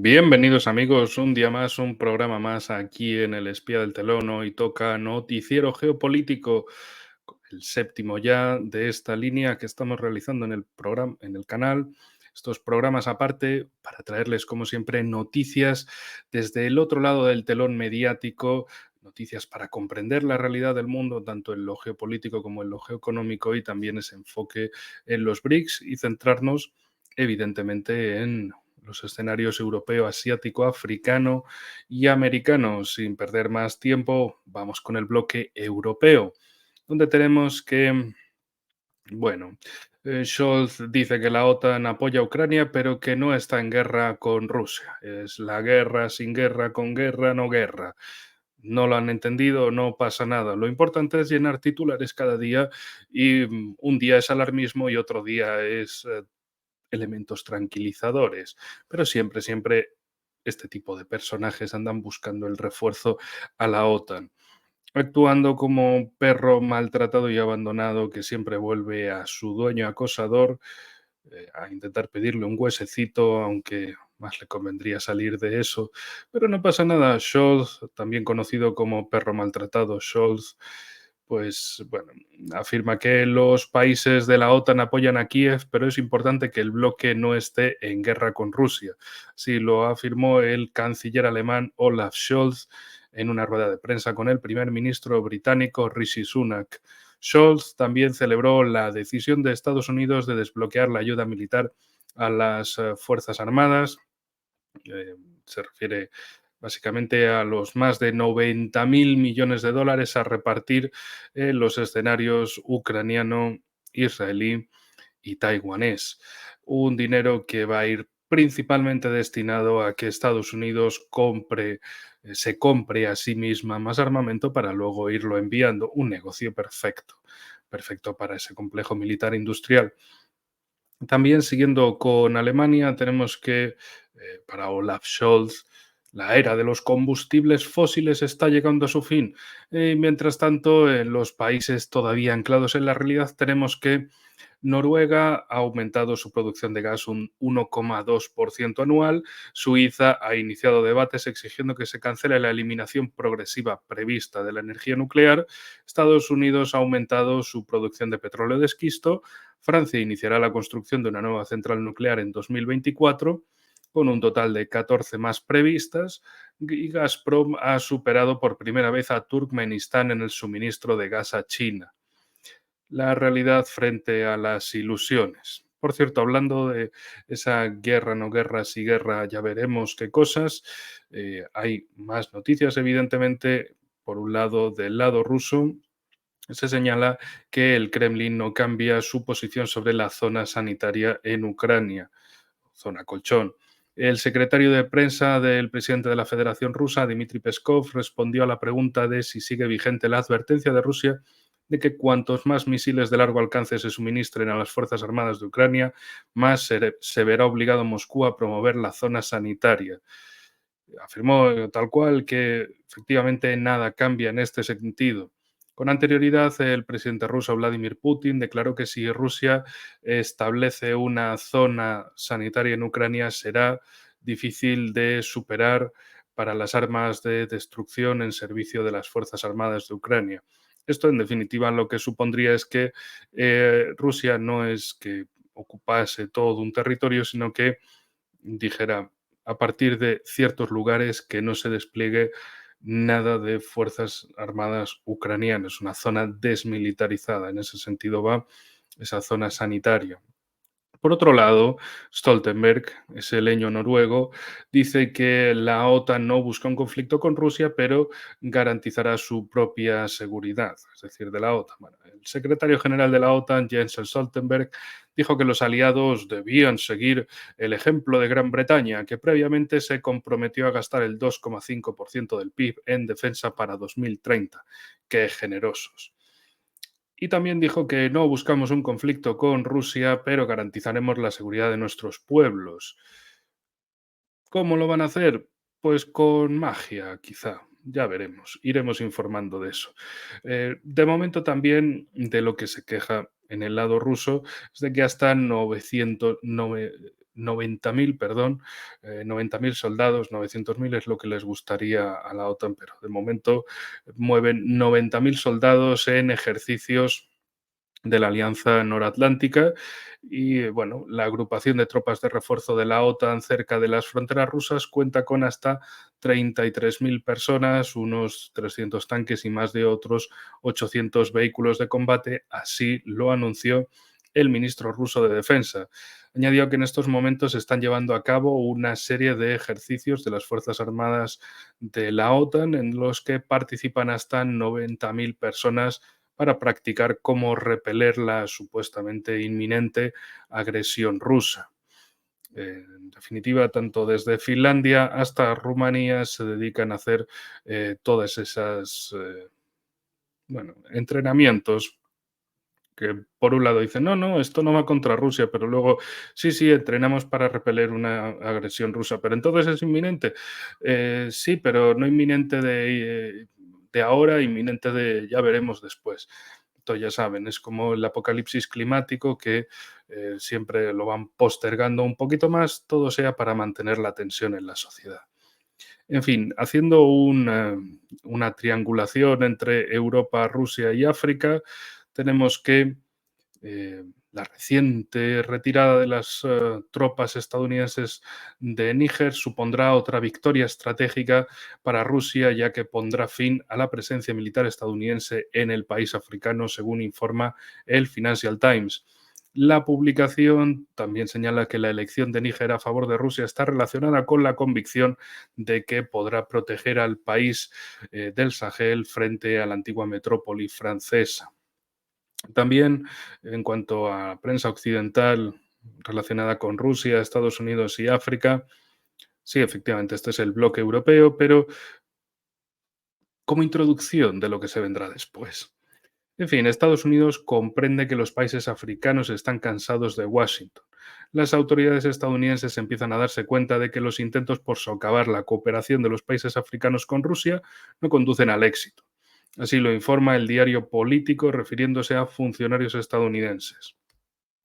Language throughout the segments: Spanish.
Bienvenidos amigos, un día más, un programa más aquí en El Espía del Telón. Hoy toca Noticiero Geopolítico, el séptimo ya de esta línea que estamos realizando en el programa, en el canal. Estos programas aparte para traerles, como siempre, noticias desde el otro lado del telón mediático, noticias para comprender la realidad del mundo, tanto en lo geopolítico como en lo geoeconómico, y también ese enfoque en los BRICS y centrarnos, evidentemente, en los escenarios europeo, asiático, africano y americano. Sin perder más tiempo, vamos con el bloque europeo, donde tenemos que, bueno, Scholz dice que la OTAN apoya a Ucrania, pero que no está en guerra con Rusia. Es la guerra sin guerra, con guerra, no guerra. No lo han entendido, no pasa nada. Lo importante es llenar titulares cada día y un día es alarmismo y otro día es elementos tranquilizadores, pero siempre este tipo de personajes andan buscando el refuerzo a la OTAN, actuando como un perro maltratado y abandonado que siempre vuelve a su dueño acosador a intentar pedirle un huesecito, aunque más le convendría salir de eso. Pero no pasa nada. Scholz, también conocido como perro maltratado, Scholz, pues bueno, afirma que los países de la OTAN apoyan a Kiev, pero es importante que el bloque no esté en guerra con Rusia. Así lo afirmó el canciller alemán Olaf Scholz en una rueda de prensa con el primer ministro británico Rishi Sunak. Scholz también celebró la decisión de Estados Unidos de desbloquear la ayuda militar a las Fuerzas Armadas. Eh, Se refiere básicamente a los más de 90.000 millones de dólares a repartir en los escenarios ucraniano, israelí y taiwanés. Un dinero que va a ir principalmente destinado a que Estados Unidos se compre a sí misma más armamento para luego irlo enviando. Un negocio perfecto, perfecto para ese complejo militar industrial. También siguiendo con Alemania, tenemos que para Olaf Scholz, la era de los combustibles fósiles está llegando a su fin. Mientras tanto, en los países todavía anclados en la realidad, tenemos que Noruega ha aumentado su producción de gas un 1,2% anual. Suiza ha iniciado debates exigiendo que se cancele la eliminación progresiva prevista de la energía nuclear. Estados Unidos ha aumentado su producción de petróleo de esquisto. Francia iniciará la construcción de una nueva central nuclear en 2024, con un total de 14 más previstas, y Gazprom ha superado por primera vez a Turkmenistán en el suministro de gas a China. La realidad frente a las ilusiones. Por cierto, hablando de esa guerra, no guerra, si guerra, ya veremos qué cosas. Hay más noticias, evidentemente. Por un lado, del lado ruso, se señala que el Kremlin no cambia su posición sobre la zona sanitaria en Ucrania, zona colchón. El secretario de prensa del presidente de la Federación Rusa, Dmitry Peskov, respondió a la pregunta de si sigue vigente la advertencia de Rusia de que cuantos más misiles de largo alcance se suministren a las Fuerzas Armadas de Ucrania, más se verá obligado Moscú a promover la zona sanitaria. Afirmó tal cual que efectivamente nada cambia en este sentido. Con anterioridad, el presidente ruso Vladimir Putin declaró que si Rusia establece una zona sanitaria en Ucrania será difícil de superar para las armas de destrucción en servicio de las Fuerzas Armadas de Ucrania. Esto, en definitiva, lo que supondría es que Rusia no es que ocupase todo un territorio, sino que dijera a partir de ciertos lugares que no se despliegue nada de fuerzas armadas ucranianas, una zona desmilitarizada. En ese sentido va esa zona sanitaria. Por otro lado, Stoltenberg, ese leño noruego, dice que la OTAN no busca un conflicto con Rusia, pero garantizará su propia seguridad, es decir, de la OTAN. Bueno, el secretario general de la OTAN, Jens Stoltenberg, dijo que los aliados debían seguir el ejemplo de Gran Bretaña, que previamente se comprometió a gastar el 2,5% del PIB en defensa para 2030. ¡Qué generosos! Y también dijo que no buscamos un conflicto con Rusia, pero garantizaremos la seguridad de nuestros pueblos. ¿Cómo lo van a hacer? Pues con magia, quizá. Ya veremos. Iremos informando de eso. De momento también de lo que se queja en el lado ruso es de que hasta 90.000, perdón, 90.000 soldados, 900.000 es lo que les gustaría a la OTAN, pero de momento mueven 90.000 soldados en ejercicios de la Alianza Noratlántica y bueno, la agrupación de tropas de refuerzo de la OTAN cerca de las fronteras rusas cuenta con hasta 33.000 personas, unos 300 tanques y más de otros 800 vehículos de combate, así lo anunció el ministro ruso de Defensa. Añadió que en estos momentos se están llevando a cabo una serie de ejercicios de las Fuerzas Armadas de la OTAN en los que participan hasta 90.000 personas para practicar cómo repeler la supuestamente inminente agresión rusa. En definitiva, tanto desde Finlandia hasta Rumanía se dedican a hacer todas esas entrenamientos que por un lado dicen, no, no, esto no va contra Rusia, pero luego, sí, sí, entrenamos para repeler una agresión rusa, pero entonces es inminente. Sí, pero no inminente de ahora, inminente de ya veremos después. Entonces ya saben, es como el apocalipsis climático que siempre lo van postergando un poquito más, todo sea para mantener la tensión en la sociedad. En fin, haciendo una triangulación entre Europa, Rusia y África, tenemos que la reciente retirada de las tropas estadounidenses de Níger supondrá otra victoria estratégica para Rusia, ya que pondrá fin a la presencia militar estadounidense en el país africano, según informa el Financial Times. La publicación también señala que la elección de Níger a favor de Rusia está relacionada con la convicción de que podrá proteger al país del Sahel frente a la antigua metrópoli francesa. También en cuanto a prensa occidental relacionada con Rusia, Estados Unidos y África, sí, efectivamente, este es el bloque europeo, pero como introducción de lo que se vendrá después. En fin, Estados Unidos comprende que los países africanos están cansados de Washington. Las autoridades estadounidenses empiezan a darse cuenta de que los intentos por socavar la cooperación de los países africanos con Rusia no conducen al éxito. Así lo informa el diario Político refiriéndose a funcionarios estadounidenses.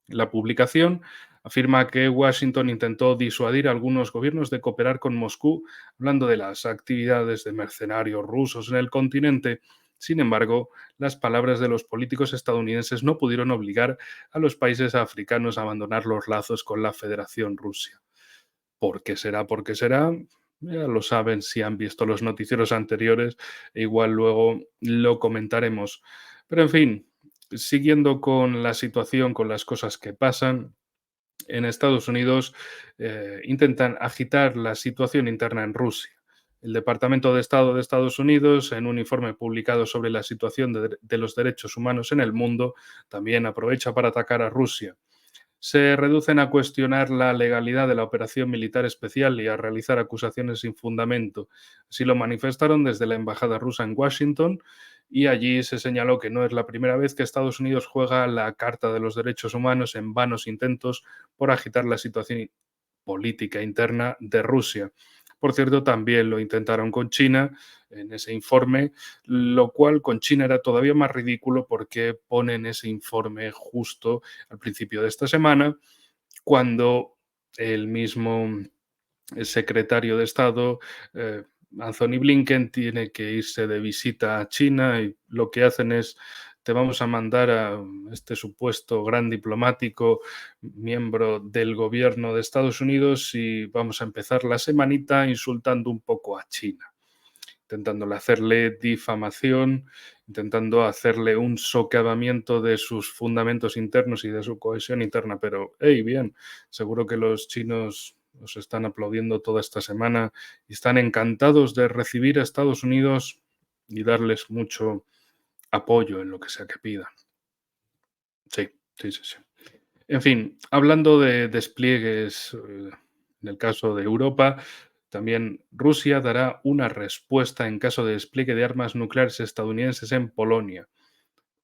La publicación afirma que Washington intentó disuadir a algunos gobiernos de cooperar con Moscú, hablando de las actividades de mercenarios rusos en el continente. Sin embargo, las palabras de los políticos estadounidenses no pudieron obligar a los países africanos a abandonar los lazos con la Federación Rusa. ¿Por qué será? ¿Por qué será? Ya lo saben si han visto los noticieros anteriores, e igual luego lo comentaremos. Pero en fin, siguiendo con la situación, con las cosas que pasan, en Estados Unidos intentan agitar la situación interna en Rusia. El Departamento de Estado de Estados Unidos, en un informe publicado sobre la situación de los derechos humanos en el mundo, también aprovecha para atacar a Rusia. Se reducen a cuestionar la legalidad de la operación militar especial y a realizar acusaciones sin fundamento. Así lo manifestaron desde la Embajada rusa en Washington y allí se señaló que no es la primera vez que Estados Unidos juega la Carta de los Derechos Humanos en vanos intentos por agitar la situación política interna de Rusia. Por cierto, también lo intentaron con China en ese informe, lo cual con China era todavía más ridículo porque ponen ese informe justo al principio de esta semana, cuando el mismo secretario de Estado, Anthony Blinken, tiene que irse de visita a China y lo que hacen es, te vamos a mandar a este supuesto gran diplomático, miembro del gobierno de Estados Unidos y vamos a empezar la semanita insultando un poco a China, intentándole hacerle difamación, intentando hacerle un socavamiento de sus fundamentos internos y de su cohesión interna. Pero, hey, bien, seguro que los chinos os están aplaudiendo toda esta semana y están encantados de recibir a Estados Unidos y darles mucho apoyo en lo que sea que pidan. Sí, sí, sí, sí. En fin, hablando de despliegues, en el caso de Europa, también Rusia dará una respuesta en caso de despliegue de armas nucleares estadounidenses en Polonia.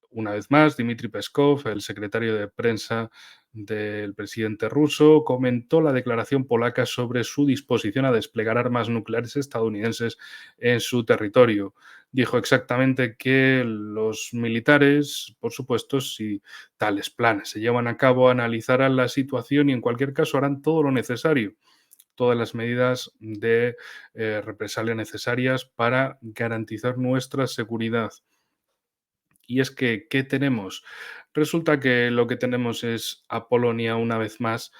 Una vez más, Dmitry Peskov, el secretario de prensa del presidente ruso, comentó la declaración polaca sobre su disposición a desplegar armas nucleares estadounidenses en su territorio. Dijo exactamente que los militares, por supuesto, si tales planes se llevan a cabo, analizarán la situación y en cualquier caso harán todo lo necesario, todas las medidas de represalia necesarias para garantizar nuestra seguridad. Y es que, ¿qué tenemos? Resulta que lo que tenemos es a Polonia una vez más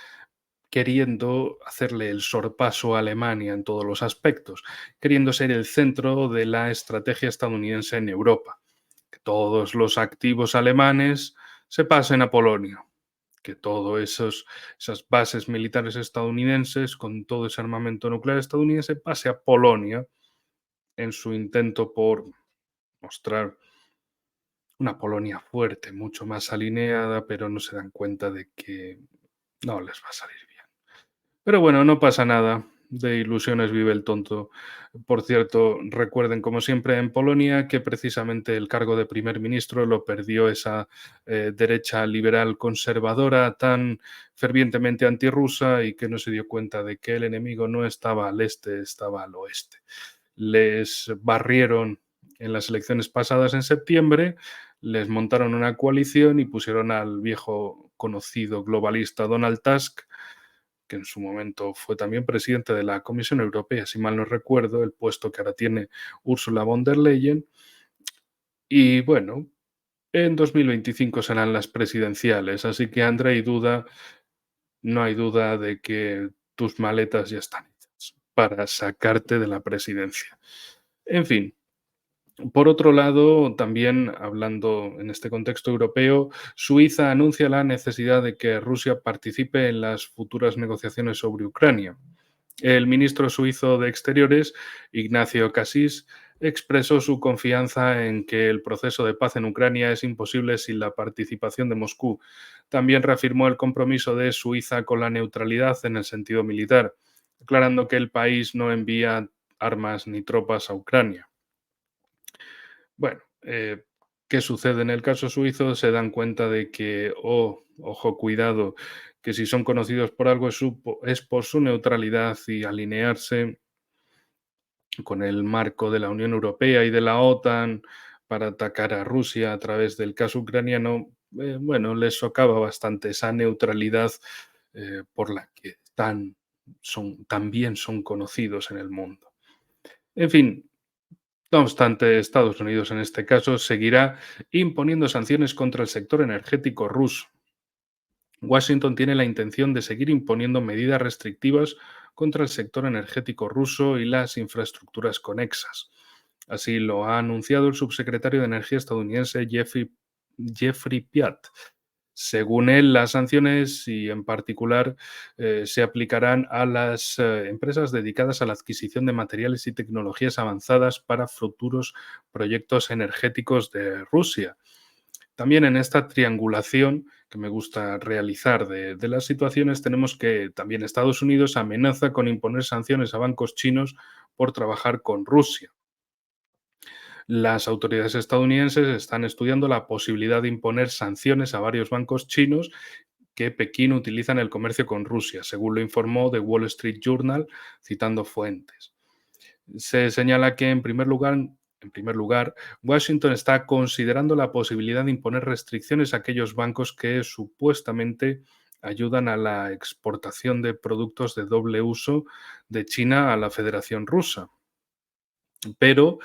queriendo hacerle el sorpaso a Alemania en todos los aspectos, queriendo ser el centro de la estrategia estadounidense en Europa. Que todos los activos alemanes se pasen a Polonia, que todas esas bases militares estadounidenses con todo ese armamento nuclear estadounidense pase a Polonia en su intento por mostrar una Polonia fuerte, mucho más alineada, pero no se dan cuenta de que no les va a salir bien. Pero bueno, no pasa nada. De ilusiones vive el tonto. Por cierto, recuerden, como siempre, en Polonia, que precisamente el cargo de primer ministro lo perdió esa derecha liberal conservadora tan fervientemente antirrusa y que no se dio cuenta de que el enemigo no estaba al este, estaba al oeste. Les barrieron en las elecciones pasadas en septiembre, les montaron una coalición y pusieron al viejo conocido globalista Donald Tusk, que en su momento fue también presidente de la Comisión Europea, si mal no recuerdo, el puesto que ahora tiene Ursula von der Leyen. Y bueno, en 2025 serán las presidenciales, así que Andrei Duda, no hay duda de que tus maletas ya están hechas para sacarte de la presidencia. En fin, por otro lado, también hablando en este contexto europeo, Suiza anuncia la necesidad de que Rusia participe en las futuras negociaciones sobre Ucrania. El ministro suizo de Exteriores, Ignacio Cassis, expresó su confianza en que el proceso de paz en Ucrania es imposible sin la participación de Moscú. También reafirmó el compromiso de Suiza con la neutralidad en el sentido militar, declarando que el país no envía armas ni tropas a Ucrania. Bueno, ¿qué sucede en el caso suizo? Se dan cuenta de que, oh, ojo, cuidado, que si son conocidos por algo es por su neutralidad y alinearse con el marco de la Unión Europea y de la OTAN para atacar a Rusia a través del caso ucraniano. Bueno, les socava bastante esa neutralidad por la que también son conocidos en el mundo. En fin, no obstante, Estados Unidos en este caso seguirá imponiendo sanciones contra el sector energético ruso. Washington tiene la intención de seguir imponiendo medidas restrictivas contra el sector energético ruso y las infraestructuras conexas. Así lo ha anunciado el subsecretario de Energía estadounidense Jeffrey Piat. Según él, las sanciones y en particular se aplicarán a las empresas dedicadas a la adquisición de materiales y tecnologías avanzadas para futuros proyectos energéticos de Rusia. También en esta triangulación que me gusta realizar de las situaciones, tenemos que también Estados Unidos amenaza con imponer sanciones a bancos chinos por trabajar con Rusia. Las autoridades estadounidenses están estudiando la posibilidad de imponer sanciones a varios bancos chinos que Pekín utiliza en el comercio con Rusia, según lo informó The Wall Street Journal, citando fuentes. Se señala que, en primer lugar, Washington está considerando la posibilidad de imponer restricciones a aquellos bancos que supuestamente ayudan a la exportación de productos de doble uso de China a la Federación Rusa. Pero,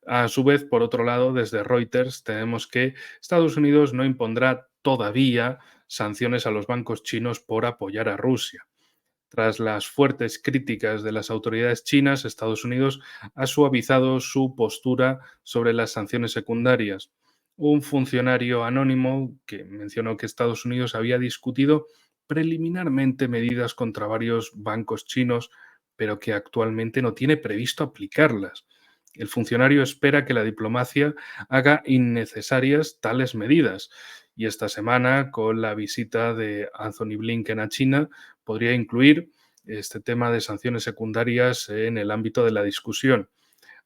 a su vez, por otro lado, desde Reuters tenemos que Estados Unidos no impondrá todavía sanciones a los bancos chinos por apoyar a Rusia. Tras las fuertes críticas de las autoridades chinas, Estados Unidos ha suavizado su postura sobre las sanciones secundarias. Un funcionario anónimo que mencionó que Estados Unidos había discutido preliminarmente medidas contra varios bancos chinos, pero que actualmente no tiene previsto aplicarlas. El funcionario espera que la diplomacia haga innecesarias tales medidas y esta semana, con la visita de Anthony Blinken a China, podría incluir este tema de sanciones secundarias en el ámbito de la discusión.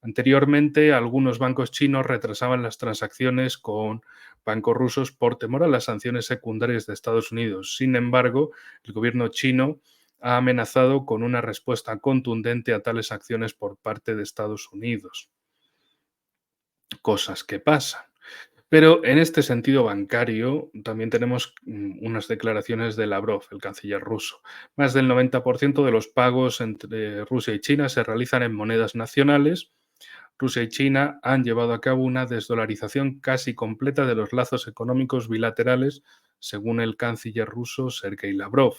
Anteriormente, algunos bancos chinos retrasaban las transacciones con bancos rusos por temor a las sanciones secundarias de Estados Unidos. Sin embargo, el gobierno chino ha amenazado con una respuesta contundente a tales acciones por parte de Estados Unidos. Cosas que pasan. Pero en este sentido bancario también tenemos unas declaraciones de Lavrov, el canciller ruso. Más del 90% de los pagos entre Rusia y China se realizan en monedas nacionales. Rusia y China han llevado a cabo una desdolarización casi completa de los lazos económicos bilaterales, según el canciller ruso Sergei Lavrov.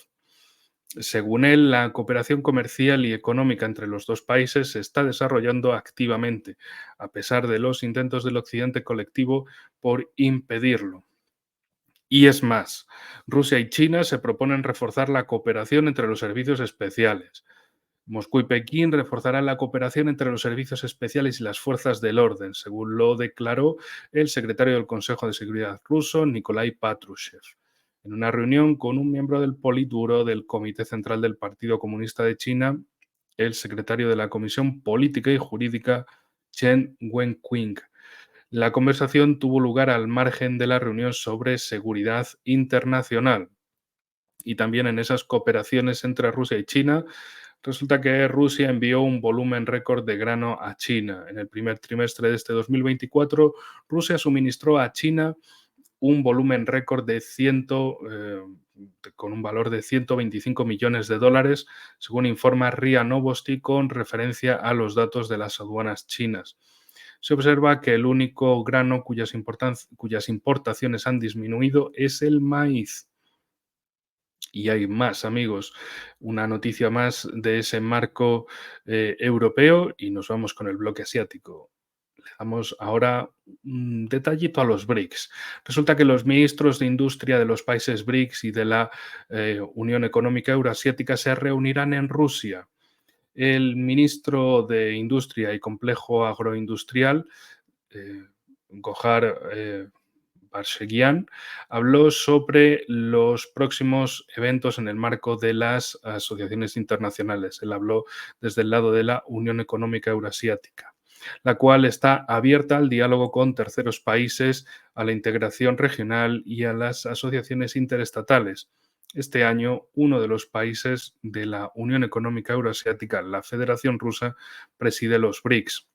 Según él, la cooperación comercial y económica entre los dos países se está desarrollando activamente, a pesar de los intentos del Occidente colectivo por impedirlo. Y es más, Rusia y China se proponen reforzar la cooperación entre los servicios especiales. Moscú y Pekín reforzarán la cooperación entre los servicios especiales y las fuerzas del orden, según lo declaró el secretario del Consejo de Seguridad ruso, Nikolai Patrushev, en una reunión con un miembro del Politburo del Comité Central del Partido Comunista de China, el secretario de la Comisión Política y Jurídica, Chen Wenqing. La conversación tuvo lugar al margen de la reunión sobre seguridad internacional. Y también en esas cooperaciones entre Rusia y China, resulta que Rusia envió un volumen récord de grano a China. En el primer trimestre de este 2024, Rusia suministró a China un volumen récord con un valor de 125 millones de dólares, según informa RIA Novosti con referencia a los datos de las aduanas chinas. Se observa que el único grano cuyas importaciones han disminuido es el maíz. Y hay más, amigos. Una noticia más de ese marco europeo y nos vamos con el bloque asiático. Le damos ahora un detallito a los BRICS. Resulta que los ministros de Industria de los países BRICS y de la Unión Económica Euroasiática se reunirán en Rusia. El ministro de Industria y Complejo Agroindustrial, Gohar Barseghian, habló sobre los próximos eventos en el marco de las asociaciones internacionales. Él habló desde el lado de la Unión Económica Eurasiática, la cual está abierta al diálogo con terceros países, a la integración regional y a las asociaciones interestatales. Este año, uno de los países de la Unión Económica Eurasiática, la Federación Rusa, preside los BRICS.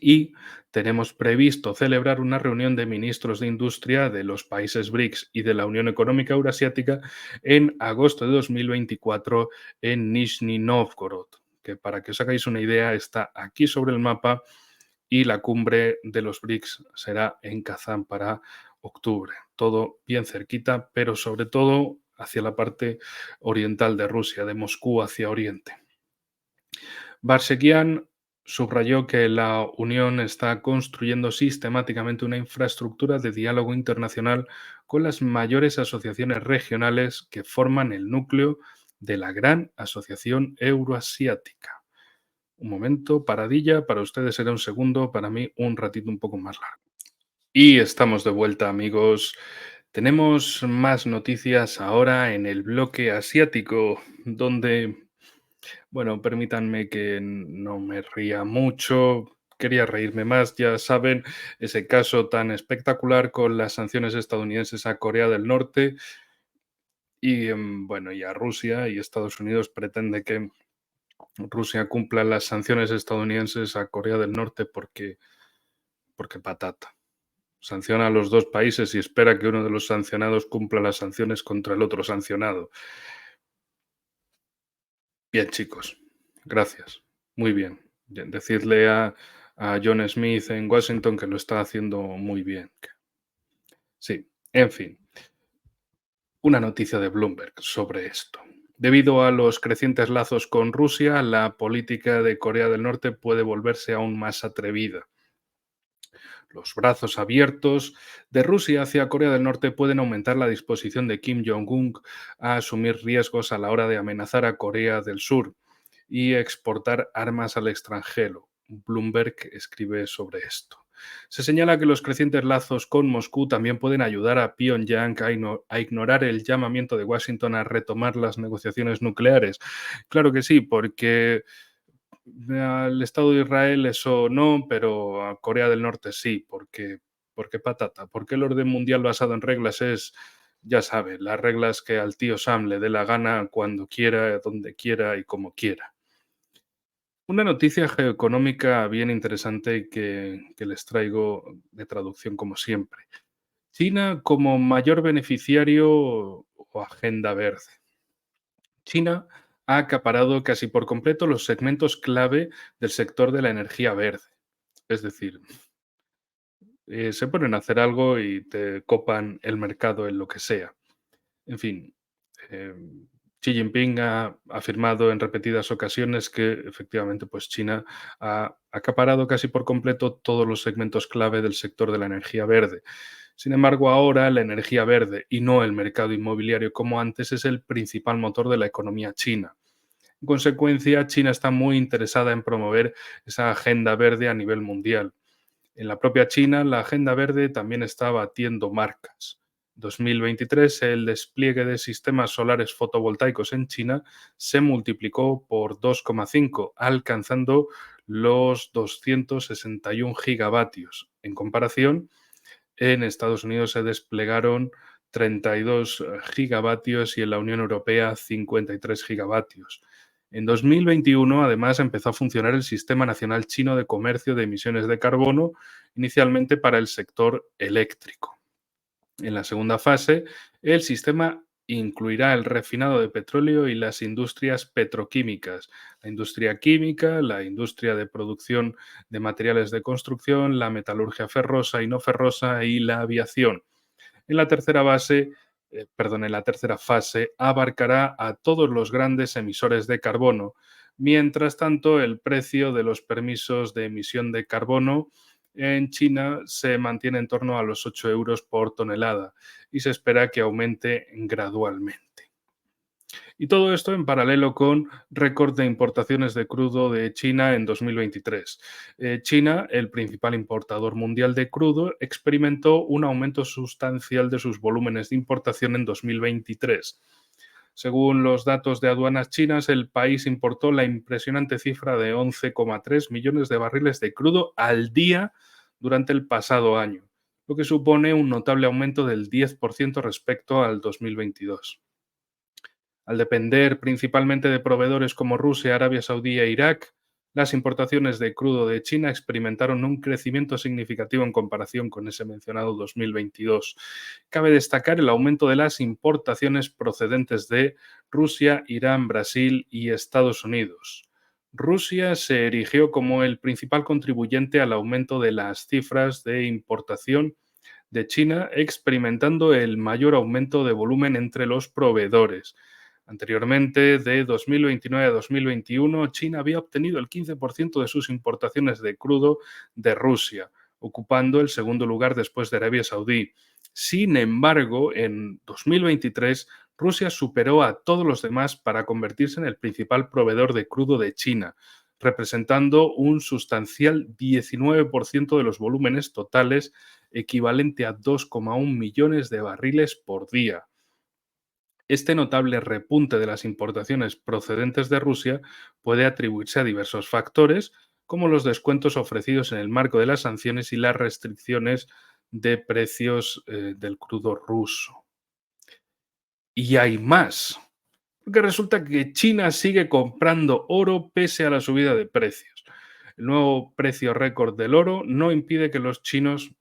Y tenemos previsto celebrar una reunión de ministros de Industria de los países BRICS y de la Unión Económica Eurasiática en agosto de 2024 en Nizhny Novgorod, que para que os hagáis una idea está aquí sobre el mapa, y la cumbre de los BRICS será en Kazán para octubre. Todo bien cerquita, pero sobre todo hacia la parte oriental de Rusia, de Moscú hacia Oriente. Barseghian subrayó que la Unión está construyendo sistemáticamente una infraestructura de diálogo internacional con las mayores asociaciones regionales que forman el núcleo de la Gran Asociación Euroasiática. Un momento, paradilla, para ustedes será un segundo, para mí un ratito un poco más largo. Y estamos de vuelta, amigos. Tenemos más noticias ahora en el bloque asiático, donde bueno, permítanme que no me ría mucho. Quería reírme más, ya saben, ese caso tan espectacular con las sanciones estadounidenses a Corea del Norte y, bueno, y a Rusia, y Estados Unidos pretende que Rusia cumpla las sanciones estadounidenses a Corea del Norte porque patata. Sanciona a los dos países y espera que uno de los sancionados cumpla las sanciones contra el otro sancionado. Bien, chicos, gracias. Muy bien. Decirle a John Smith en Washington que lo está haciendo muy bien. Sí, en fin. Una noticia de Bloomberg sobre esto. Debido a los crecientes lazos con Rusia, la política de Corea del Norte puede volverse aún más atrevida. Los brazos abiertos de Rusia hacia Corea del Norte pueden aumentar la disposición de Kim Jong-un a asumir riesgos a la hora de amenazar a Corea del Sur y exportar armas al extranjero. Bloomberg escribe sobre esto. Se señala que los crecientes lazos con Moscú también pueden ayudar a Pyongyang a ignorar el llamamiento de Washington a retomar las negociaciones nucleares. Claro que sí, porque Al Estado de Israel eso no, pero a Corea del Norte sí, porque patata, porque el orden mundial basado en reglas es, ya sabe, las reglas que al tío Sam le dé la gana cuando quiera, donde quiera y como quiera. Una noticia geoeconómica bien interesante que les traigo de traducción como siempre. China como mayor beneficiario o agenda verde. China ha acaparado casi por completo los segmentos clave del sector de la energía verde. Es decir, se ponen a hacer algo y te copan el mercado en lo que sea. En fin, eh, Xi Jinping ha afirmado en repetidas ocasiones que efectivamente pues China ha acaparado casi por completo todos los segmentos clave del sector de la energía verde. Sin embargo, ahora la energía verde y no el mercado inmobiliario como antes es el principal motor de la economía china. En consecuencia, China está muy interesada en promover esa agenda verde a nivel mundial. En la propia China, la agenda verde también está batiendo marcas. En 2023, el despliegue de sistemas solares fotovoltaicos en China se multiplicó por 2,5, alcanzando los 261 gigavatios. En comparación, en Estados Unidos se desplegaron 32 gigavatios y en la Unión Europea 53 gigavatios. En 2021, además, empezó a funcionar el Sistema Nacional Chino de Comercio de Emisiones de Carbono, inicialmente para el sector eléctrico. En la segunda fase, el sistema incluirá el refinado de petróleo y las industrias petroquímicas, la industria química, la industria de producción de materiales de construcción, la metalurgia ferrosa y no ferrosa y la aviación. En la tercera en la tercera fase abarcará a todos los grandes emisores de carbono. Mientras tanto, el precio de los permisos de emisión de carbono en China se mantiene en torno a los 8 euros por tonelada y se espera que aumente gradualmente. Y todo esto en paralelo con récord de importaciones de crudo de China en 2023. China, el principal importador mundial de crudo, experimentó un aumento sustancial de sus volúmenes de importación en 2023. Según los datos de aduanas chinas, el país importó la impresionante cifra de 11,3 millones de barriles de crudo al día durante el pasado año, lo que supone un notable aumento del 10% respecto al 2022. Al depender principalmente de proveedores como Rusia, Arabia Saudí e Irak, las importaciones de crudo de China experimentaron un crecimiento significativo en comparación con ese mencionado 2022. Cabe destacar el aumento de las importaciones procedentes de Rusia, Irán, Brasil y Estados Unidos. Rusia se erigió como el principal contribuyente al aumento de las cifras de importación de China, experimentando el mayor aumento de volumen entre los proveedores. Anteriormente, de 2029 a 2021, China había obtenido el 15% de sus importaciones de crudo de Rusia, ocupando el segundo lugar después de Arabia Saudí. Sin embargo, en 2023, Rusia superó a todos los demás para convertirse en el principal proveedor de crudo de China, representando un sustancial 19% de los volúmenes totales, equivalente a 2,1 millones de barriles por día. Este notable repunte de las importaciones procedentes de Rusia puede atribuirse a diversos factores, como los descuentos ofrecidos en el marco de las sanciones y las restricciones de precios del crudo ruso. Y hay más, porque resulta que China sigue comprando oro pese a la subida de precios. El nuevo precio récord del oro no impide que los chinos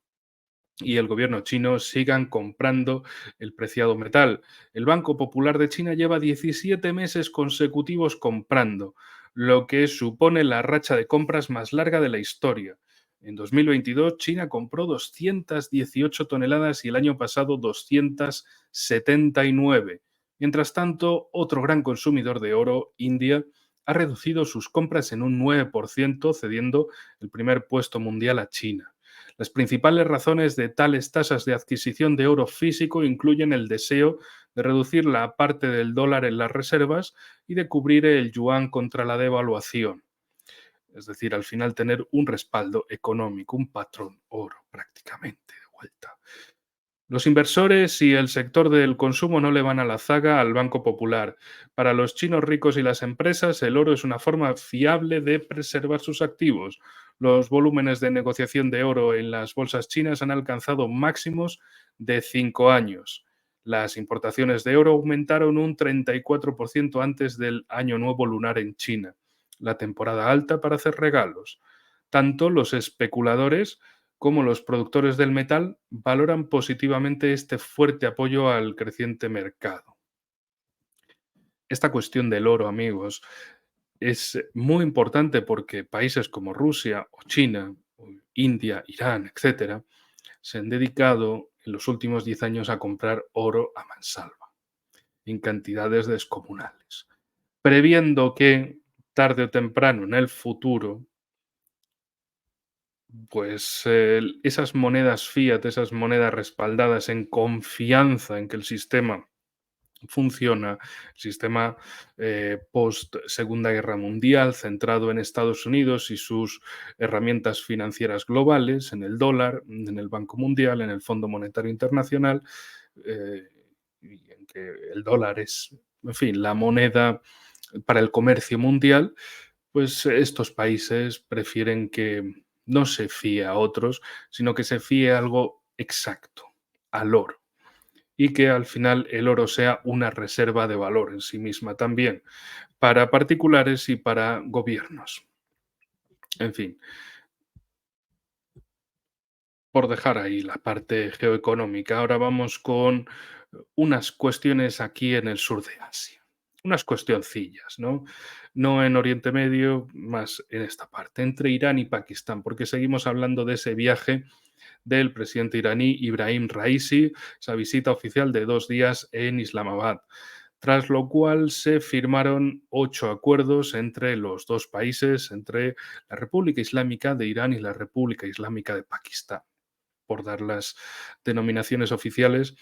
y el gobierno chino sigan comprando el preciado metal. El Banco Popular de China lleva 17 meses consecutivos comprando, lo que supone la racha de compras más larga de la historia. En 2022, China compró 218 toneladas y el año pasado 279. Mientras tanto, otro gran consumidor de oro, India, ha reducido sus compras en un 9%, cediendo el primer puesto mundial a China. Las principales razones de tales tasas de adquisición de oro físico incluyen el deseo de reducir la parte del dólar en las reservas y de cubrir el yuan contra la devaluación. Es decir, al final tener un respaldo económico, un patrón oro prácticamente de vuelta. Los inversores y el sector del consumo no le van a la zaga al Banco Popular. Para los chinos ricos y las empresas, el oro es una forma fiable de preservar sus activos. Los volúmenes de negociación de oro en las bolsas chinas han alcanzado máximos de 5 años. Las importaciones de oro aumentaron un 34% antes del Año Nuevo Lunar en China, la temporada alta para hacer regalos. Tanto los especuladores como los productores del metal valoran positivamente este fuerte apoyo al creciente mercado. Esta cuestión del oro, amigos, es muy importante porque países como Rusia o China, o India, Irán, etcétera, se han dedicado en los últimos 10 años a comprar oro a mansalva, en cantidades descomunales, previendo que tarde o temprano en el futuro pues esas monedas fiat, esas monedas respaldadas en confianza en que el sistema funciona, el sistema post Segunda Guerra Mundial, centrado en Estados Unidos y sus herramientas financieras globales, en el dólar, en el Banco Mundial, en el Fondo Monetario Internacional, eh, y en que el dólar es, en fin, la moneda para el comercio mundial, pues estos países prefieren que no se fíe a otros, sino que se fíe a algo exacto, al oro. Y que al final el oro sea una reserva de valor en sí misma también, para particulares y para gobiernos. En fin, por dejar ahí la parte geoeconómica, ahora vamos con unas cuestiones aquí en el sur de Asia. Unas cuestioncillas, ¿no? No en Oriente Medio, más en esta parte, entre Irán y Pakistán, porque seguimos hablando de ese viaje del presidente iraní Ibrahim Raisi, esa visita oficial de 2 días en Islamabad, tras lo cual se firmaron 8 acuerdos entre los dos países, entre la República Islámica de Irán y la República Islámica de Pakistán, por dar las denominaciones oficiales,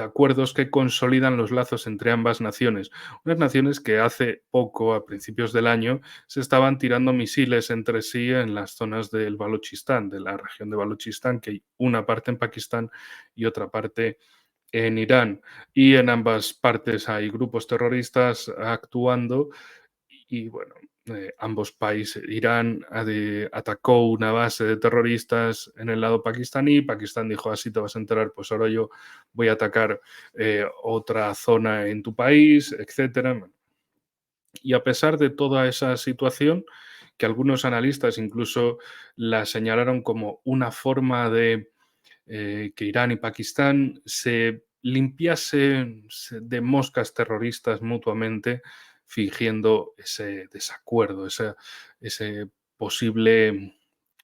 acuerdos que consolidan los lazos entre ambas naciones. Unas naciones que hace poco, a principios del año, se estaban tirando misiles entre sí en las zonas del Baluchistán, de la región de Baluchistán, que hay una parte en Pakistán y otra parte en Irán. Y en ambas partes hay grupos terroristas actuando y bueno, ambos países, Irán atacó una base de terroristas en el lado pakistaní, Pakistán dijo, así te vas a enterar, pues ahora yo voy a atacar otra zona en tu país, etcétera. Y a pesar de toda esa situación, que algunos analistas incluso la señalaron como una forma de que Irán y Pakistán se limpiasen de moscas terroristas mutuamente, fingiendo ese desacuerdo, ese posible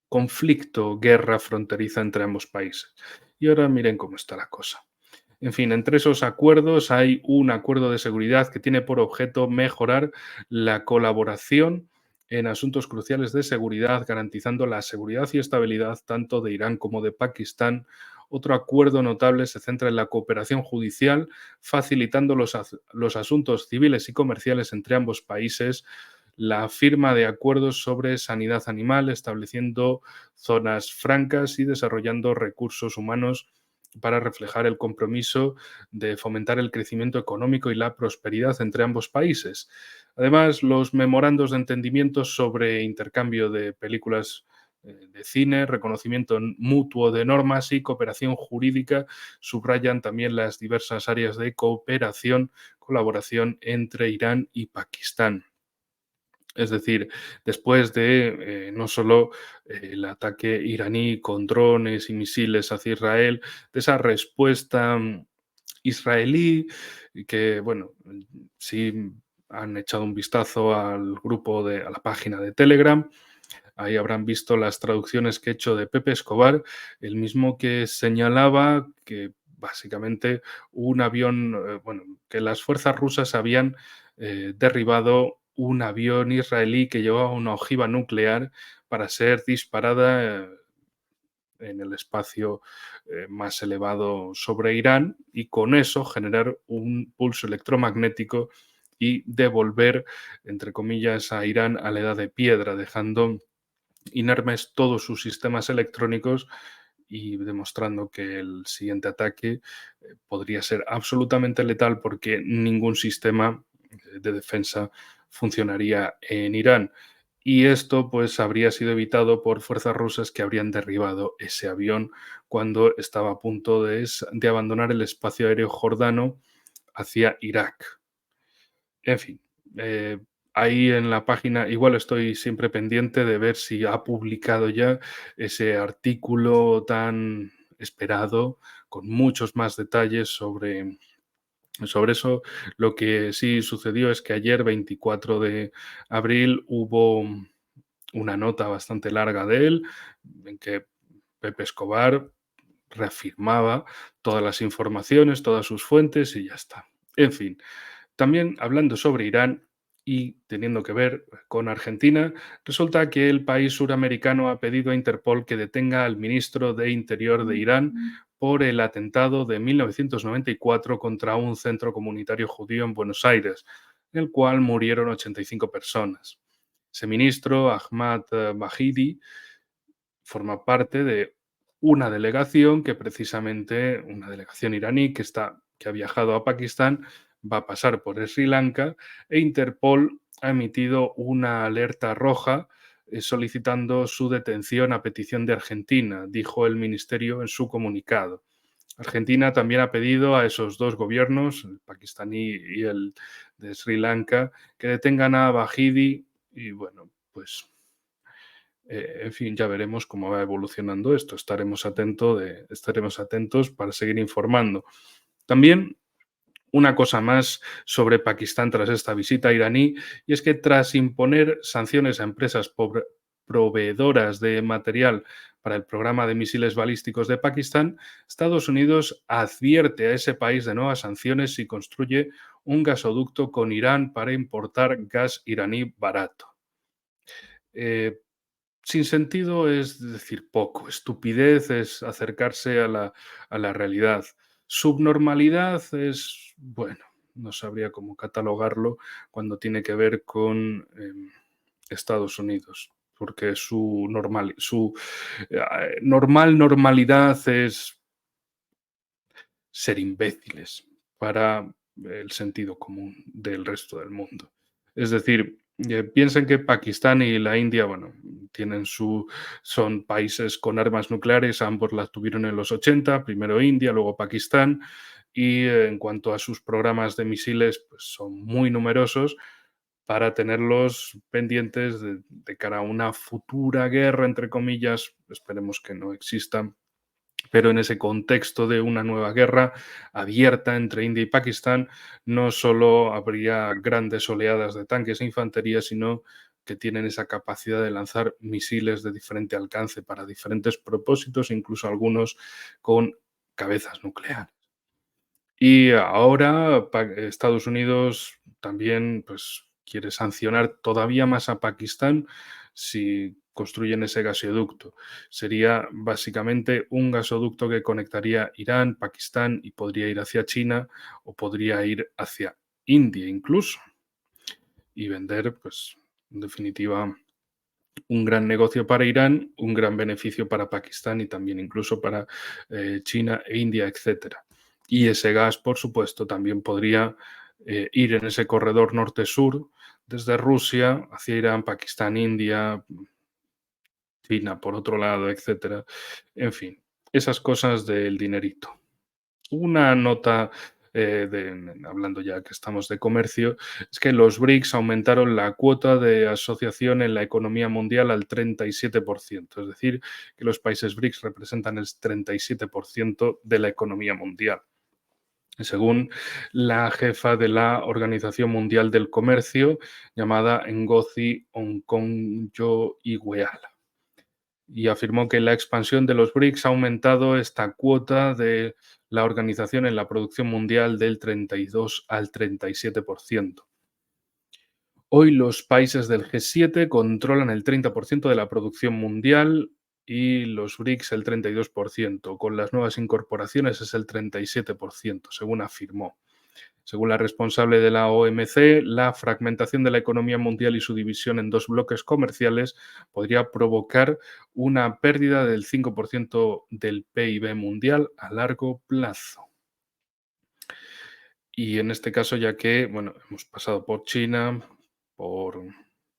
conflicto, guerra fronteriza entre ambos países. Y ahora miren cómo está la cosa. En fin, entre esos acuerdos hay un acuerdo de seguridad que tiene por objeto mejorar la colaboración en asuntos cruciales de seguridad, garantizando la seguridad y estabilidad tanto de Irán como de Pakistán. Otro acuerdo notable se centra en la cooperación judicial, facilitando los asuntos civiles y comerciales entre ambos países, la firma de acuerdos sobre sanidad animal, estableciendo zonas francas y desarrollando recursos humanos para reflejar el compromiso de fomentar el crecimiento económico y la prosperidad entre ambos países. Además, los memorandos de entendimiento sobre intercambio de películas de cine, reconocimiento mutuo de normas y cooperación jurídica subrayan también las diversas áreas de cooperación, colaboración entre Irán y Pakistán. Es decir, después de no solo el ataque iraní con drones y misiles hacia Israel, de esa respuesta israelí, y que, bueno, sí han echado un vistazo al grupo a la página de Telegram. Ahí habrán visto las traducciones que he hecho de Pepe Escobar, el mismo que señalaba que básicamente un avión, bueno, que las fuerzas rusas habían derribado un avión israelí que llevaba una ojiva nuclear para ser disparada en el espacio más elevado sobre Irán y con eso generar un pulso electromagnético y devolver, entre comillas, a Irán a la edad de piedra, dejando inermes todos sus sistemas electrónicos y demostrando que el siguiente ataque podría ser absolutamente letal porque ningún sistema de defensa funcionaría en Irán. Y esto pues habría sido evitado por fuerzas rusas que habrían derribado ese avión cuando estaba a punto de abandonar el espacio aéreo jordano hacia Irak. En fin, ahí en la página igual estoy siempre pendiente de ver si ha publicado ya ese artículo tan esperado con muchos más detalles sobre eso. Lo que sí sucedió es que ayer, 24 de abril, hubo una nota bastante larga de él en que Pepe Escobar reafirmaba todas las informaciones, todas sus fuentes y ya está. En fin, también hablando sobre Irán y teniendo que ver con Argentina, resulta que el país suramericano ha pedido a Interpol que detenga al ministro de Interior de Irán por el atentado de 1994 contra un centro comunitario judío en Buenos Aires, en el cual murieron 85 personas. Ese ministro, Ahmad Mahidi, forma parte de una delegación que precisamente, una delegación iraní que ha viajado a Pakistán, va a pasar por Sri Lanka e Interpol ha emitido una alerta roja solicitando su detención a petición de Argentina, dijo el ministerio en su comunicado. Argentina también ha pedido a esos dos gobiernos, el pakistaní y el de Sri Lanka, que detengan a Bahidi y bueno, pues en fin, ya veremos cómo va evolucionando esto. Estaremos atentos para seguir informando. También una cosa más sobre Pakistán tras esta visita iraní, y es que tras imponer sanciones a empresas proveedoras de material para el programa de misiles balísticos de Pakistán, Estados Unidos advierte a ese país de nuevas sanciones si construye un gasoducto con Irán para importar gas iraní barato. Eh, Sin sentido es decir poco, estupidez es acercarse a la realidad. Subnormalidad es, bueno, no sabría cómo catalogarlo cuando tiene que ver con Estados Unidos, porque su normal normalidad es ser imbéciles para el sentido común del resto del mundo. Es decir, piensen que Pakistán y la India, bueno, son países con armas nucleares, ambos las tuvieron en los 80, primero India, luego Pakistán, y en cuanto a sus programas de misiles, pues son muy numerosos para tenerlos pendientes de cara a una futura guerra, entre comillas, esperemos que no exista, pero en ese contexto de una nueva guerra abierta entre India y Pakistán, no solo habría grandes oleadas de tanques e infantería, sino que tienen esa capacidad de lanzar misiles de diferente alcance para diferentes propósitos, incluso algunos con cabezas nucleares. Y ahora Estados Unidos también pues, quiere sancionar todavía más a Pakistán si construyen ese gasoducto. Sería básicamente un gasoducto que conectaría Irán, Pakistán y podría ir hacia China o podría ir hacia India incluso y vender, pues, en definitiva, un gran negocio para Irán, un gran beneficio para Pakistán y también incluso para China e India, etcétera. Y ese gas, por supuesto, también podría ir en ese corredor norte-sur desde Rusia hacia Irán, Pakistán, India, China por otro lado, etcétera. En fin, esas cosas del dinerito. Una nota, hablando ya que estamos de comercio, es que los BRICS aumentaron la cuota de asociación en la economía mundial al 37%, es decir, que los países BRICS representan el 37% de la economía mundial. Según la jefa de la Organización Mundial del Comercio, llamada Ngozi Okonjo-Iweala, y afirmó que la expansión de los BRICS ha aumentado esta cuota de la organización en la producción mundial del 32 al 37%. Hoy los países del G7 controlan el 30% de la producción mundial y los BRICS el 32%. Con las nuevas incorporaciones es el 37%, según afirmó. Según la responsable de la OMC, la fragmentación de la economía mundial y su división en dos bloques comerciales podría provocar una pérdida del 5% del PIB mundial a largo plazo. Y en este caso, ya que, bueno, hemos pasado por China, por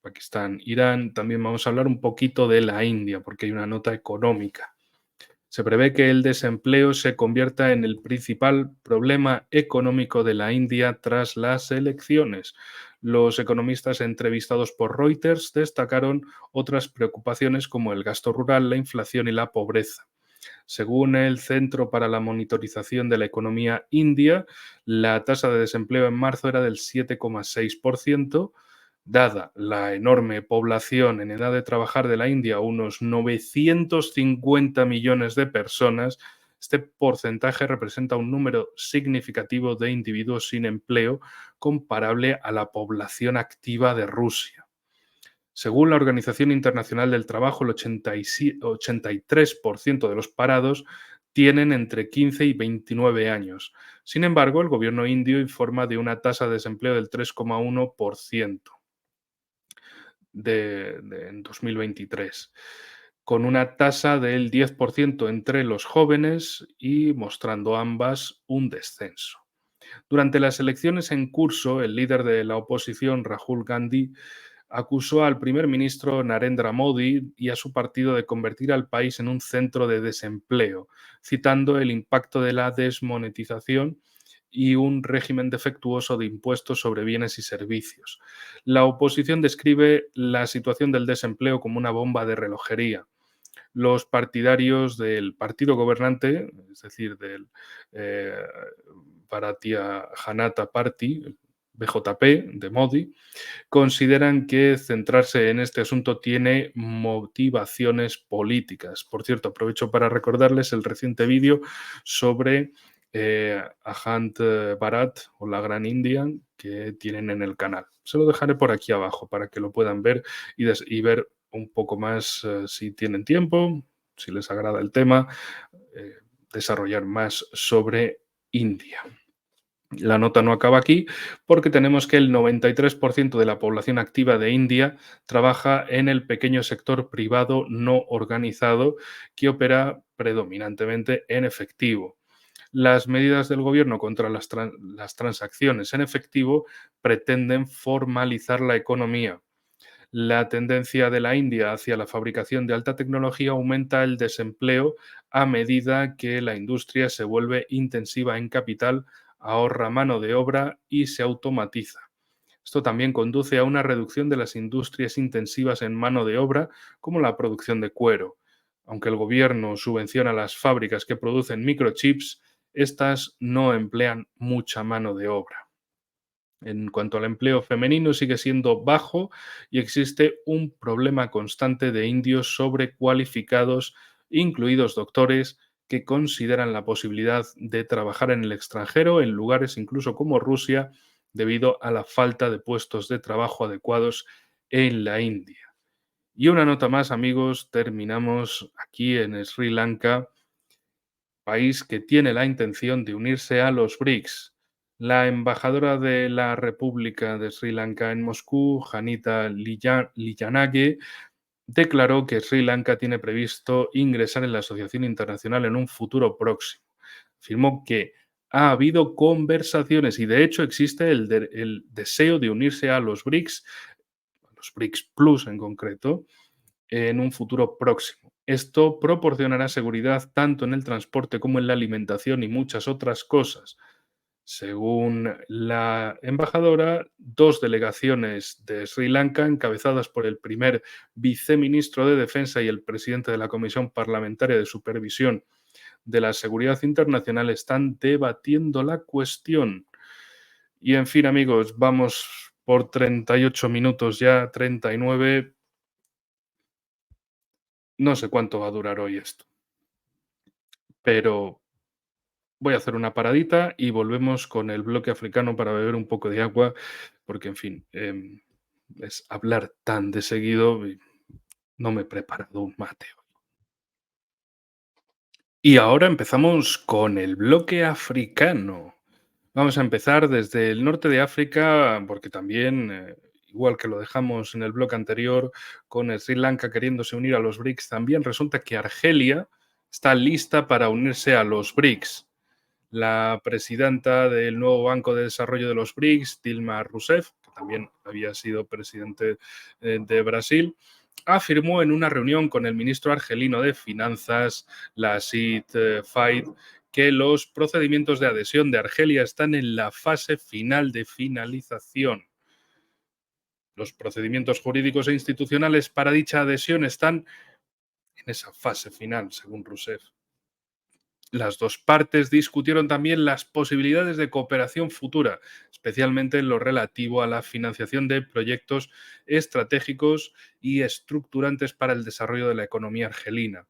Pakistán, Irán, también vamos a hablar un poquito de la India, porque hay una nota económica. Se prevé que el desempleo se convierta en el principal problema económico de la India tras las elecciones. Los economistas entrevistados por Reuters destacaron otras preocupaciones como el gasto rural, la inflación y la pobreza. Según el Centro para la Monitorización de la Economía India, la tasa de desempleo en marzo era del 7,6%. Dada la enorme población en edad de trabajar de la India, unos 950 millones de personas, este porcentaje representa un número significativo de individuos sin empleo comparable a la población activa de Rusia. Según la Organización Internacional del Trabajo, el 83% de los parados tienen entre 15 y 29 años. Sin embargo, el gobierno indio informa de una tasa de desempleo del 3,1% en 2023, con una tasa del 10% entre los jóvenes y mostrando ambas un descenso. Durante las elecciones en curso, el líder de la oposición, Rahul Gandhi, acusó al primer ministro Narendra Modi y a su partido de convertir al país en un centro de desempleo, citando el impacto de la desmonetización y un régimen defectuoso de impuestos sobre bienes y servicios. La oposición describe la situación del desempleo como una bomba de relojería. Los partidarios del partido gobernante, es decir, del eh, Bharatiya Janata Party, BJP, de Modi, consideran que centrarse en este asunto tiene motivaciones políticas. Por cierto, aprovecho para recordarles el reciente vídeo sobre Ahant Bharat o la Gran India que tienen en el canal. Se lo dejaré por aquí abajo para que lo puedan ver y ver un poco más si tienen tiempo, si les agrada el tema, eh, desarrollar más sobre India. La nota no acaba aquí porque tenemos que el 93% de la población activa de India trabaja en el pequeño sector privado no organizado que opera predominantemente en efectivo. Las medidas del gobierno contra las transacciones en efectivo pretenden formalizar la economía. La tendencia de la India hacia la fabricación de alta tecnología aumenta el desempleo a medida que la industria se vuelve intensiva en capital, ahorra mano de obra y se automatiza. Esto también conduce a una reducción de las industrias intensivas en mano de obra, como la producción de cuero. Aunque el gobierno subvenciona las fábricas que producen microchips, estas no emplean mucha mano de obra. En cuanto al empleo femenino, sigue siendo bajo y existe un problema constante de indios sobrecualificados, incluidos doctores, que consideran la posibilidad de trabajar en el extranjero, en lugares incluso como Rusia, debido a la falta de puestos de trabajo adecuados en la India. Y una nota más, amigos, terminamos aquí en Sri Lanka, país que tiene la intención de unirse a los BRICS. La embajadora de la República de Sri Lanka en Moscú, Janita Liyanage, declaró que Sri Lanka tiene previsto ingresar en la Asociación Internacional en un futuro próximo. Afirmó que ha habido conversaciones y de hecho existe el deseo de unirse a los BRICS Plus en concreto, en un futuro próximo. Esto proporcionará seguridad tanto en el transporte como en la alimentación y muchas otras cosas. Según la embajadora, dos delegaciones de Sri Lanka, encabezadas por el primer viceministro de Defensa y el presidente de la Comisión Parlamentaria de Supervisión de la Seguridad Internacional, están debatiendo la cuestión. Y en fin, amigos, vamos por 38 minutos ya, 39. No sé cuánto va a durar hoy esto, pero voy a hacer una paradita y volvemos con el bloque africano para beber un poco de agua, porque, en fin, es hablar tan de seguido y no me he preparado un mate hoy. Y ahora empezamos con el bloque africano. Vamos a empezar desde el norte de África, porque también, igual que lo dejamos en el bloque anterior, con Sri Lanka queriéndose unir a los BRICS, también resulta que Argelia está lista para unirse a los BRICS. La presidenta del nuevo Banco de Desarrollo de los BRICS, Dilma Rousseff, que también había sido presidente de Brasil, afirmó en una reunión con el ministro argelino de Finanzas, Lassith Faid, que los procedimientos de adhesión de Argelia están en la fase final de finalización. Los procedimientos jurídicos e institucionales para dicha adhesión están en esa fase final, según Rousseff. Las dos partes discutieron también las posibilidades de cooperación futura, especialmente en lo relativo a la financiación de proyectos estratégicos y estructurantes para el desarrollo de la economía argelina.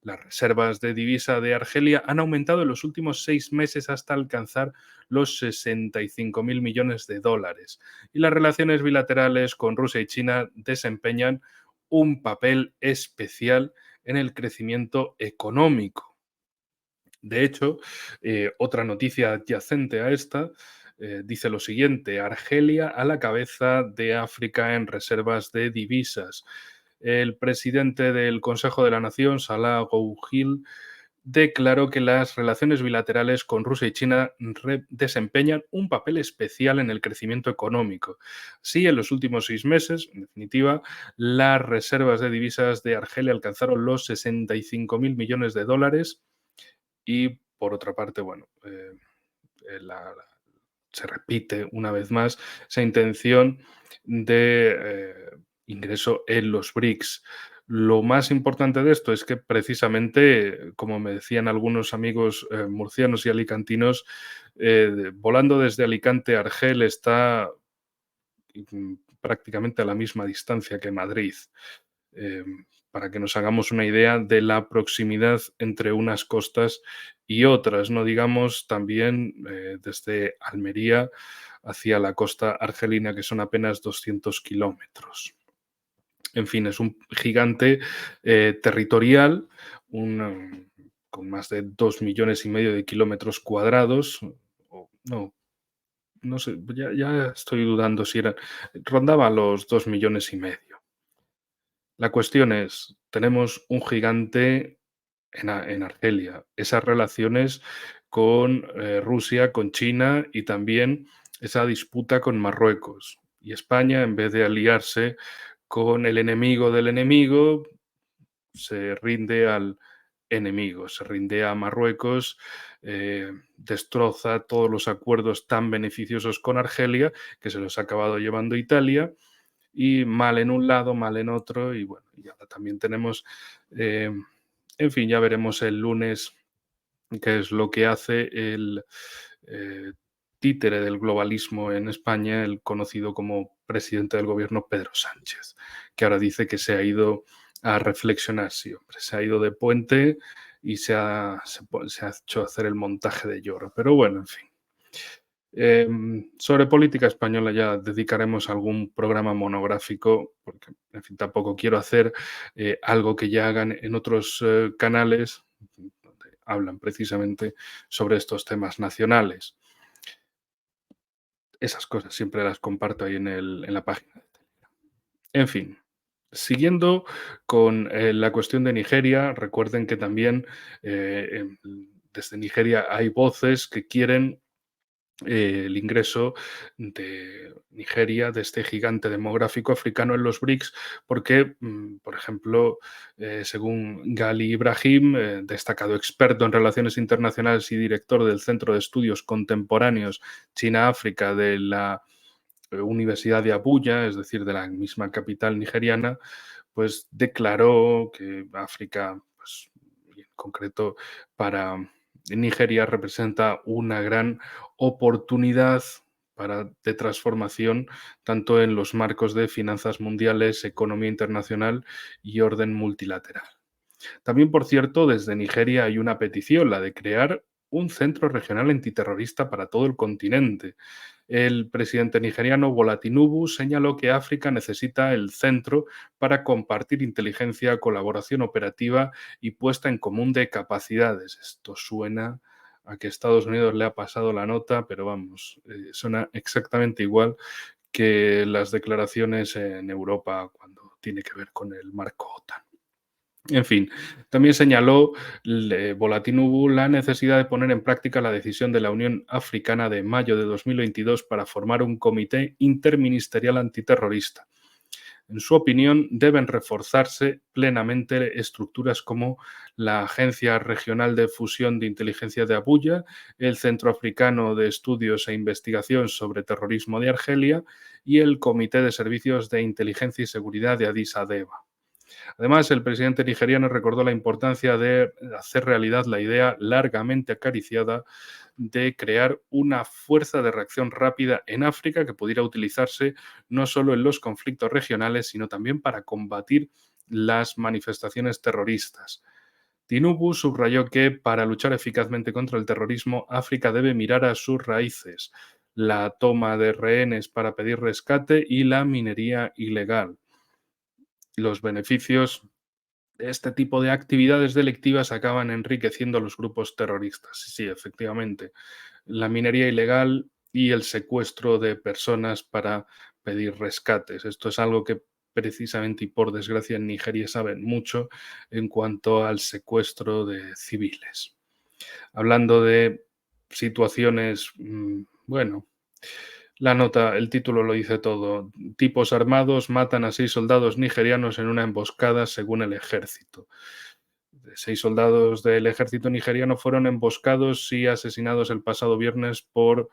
Las reservas de divisa de Argelia han aumentado en los últimos 6 meses hasta alcanzar los 65.000 millones de dólares y las relaciones bilaterales con Rusia y China desempeñan un papel especial en el crecimiento económico. De hecho, otra noticia adyacente a esta dice lo siguiente: Argelia a la cabeza de África en reservas de divisas. El presidente del Consejo de la Nación, Salah Gouhil, declaró que las relaciones bilaterales con Rusia y China desempeñan un papel especial en el crecimiento económico. Sí, en los últimos 6 meses, en definitiva, las reservas de divisas de Argelia alcanzaron los 65.000 millones de dólares y, por otra parte, bueno, se repite una vez más esa intención de ingreso en los BRICS. Lo más importante de esto es que precisamente, como me decían algunos amigos murcianos y alicantinos, volando desde Alicante a Argel está prácticamente a la misma distancia que Madrid. Eh, para que nos hagamos una idea de la proximidad entre unas costas y otras, no digamos también desde Almería hacia la costa argelina, que son apenas 200 kilómetros. En fin, es un gigante territorial, con más de 2,5 millones de kilómetros cuadrados, o no, no sé, ya estoy dudando si era, rondaba los 2,5 millones. La cuestión es, tenemos un gigante en Argelia, esas relaciones con Rusia, con China y también esa disputa con Marruecos. Y España, en vez de aliarse con el enemigo del enemigo, se rinde al enemigo, se rinde a Marruecos, destroza todos los acuerdos tan beneficiosos con Argelia que se los ha acabado llevando Italia y mal en un lado, mal en otro, y bueno, y ahora también tenemos, eh, en fin, ya veremos el lunes qué es lo que hace el eh, títere del globalismo en España, el conocido como presidente del gobierno Pedro Sánchez, que ahora dice que se ha ido a reflexionar, sí, hombre, se ha ido de puente y se ha hecho hacer el montaje de lloro, pero bueno, en fin. Sobre política española ya dedicaremos algún programa monográfico, porque, en fin, tampoco quiero hacer algo que ya hagan en otros canales donde hablan precisamente sobre estos temas nacionales. Esas cosas siempre las comparto ahí en la página. En fin, siguiendo con la cuestión de Nigeria, recuerden que también desde Nigeria hay voces que quieren el ingreso de Nigeria, de este gigante demográfico africano en los BRICS, porque, por ejemplo, según Gali Ibrahim, destacado experto en relaciones internacionales y director del Centro de Estudios Contemporáneos China-África de la Universidad de Abuya, es decir, de la misma capital nigeriana, pues declaró que África, pues, y en concreto para Nigeria, representa una gran oportunidad de transformación, tanto en los marcos de finanzas mundiales, economía internacional y orden multilateral. También, por cierto, desde Nigeria hay una petición, la de crear un centro regional antiterrorista para todo el continente. El presidente nigeriano Bola Tinubu señaló que África necesita el centro para compartir inteligencia, colaboración operativa y puesta en común de capacidades. Esto suena a que Estados Unidos le ha pasado la nota, pero vamos, suena exactamente igual que las declaraciones en Europa cuando tiene que ver con el marco OTAN. En fin, también señaló Bolatinubu la necesidad de poner en práctica la decisión de la Unión Africana de mayo de 2022 para formar un comité interministerial antiterrorista. En su opinión, deben reforzarse plenamente estructuras como la Agencia Regional de Fusión de Inteligencia de Abuya, el Centro Africano de Estudios e Investigación sobre Terrorismo de Argelia y el Comité de Servicios de Inteligencia y Seguridad de Addis Abeba. Además, el presidente nigeriano recordó la importancia de hacer realidad la idea largamente acariciada de crear una fuerza de reacción rápida en África que pudiera utilizarse no solo en los conflictos regionales, sino también para combatir las manifestaciones terroristas. Tinubu subrayó que para luchar eficazmente contra el terrorismo, África debe mirar a sus raíces, la toma de rehenes para pedir rescate y la minería ilegal. Los beneficios de este tipo de actividades delictivas acaban enriqueciendo a los grupos terroristas. Sí, efectivamente. La minería ilegal y el secuestro de personas para pedir rescates. Esto es algo que precisamente y por desgracia en Nigeria saben mucho en cuanto al secuestro de civiles. Hablando de situaciones, bueno, la nota, el título lo dice todo. Tipos armados matan a 6 soldados nigerianos en una emboscada según el ejército. 6 soldados del ejército nigeriano fueron emboscados y asesinados el pasado viernes por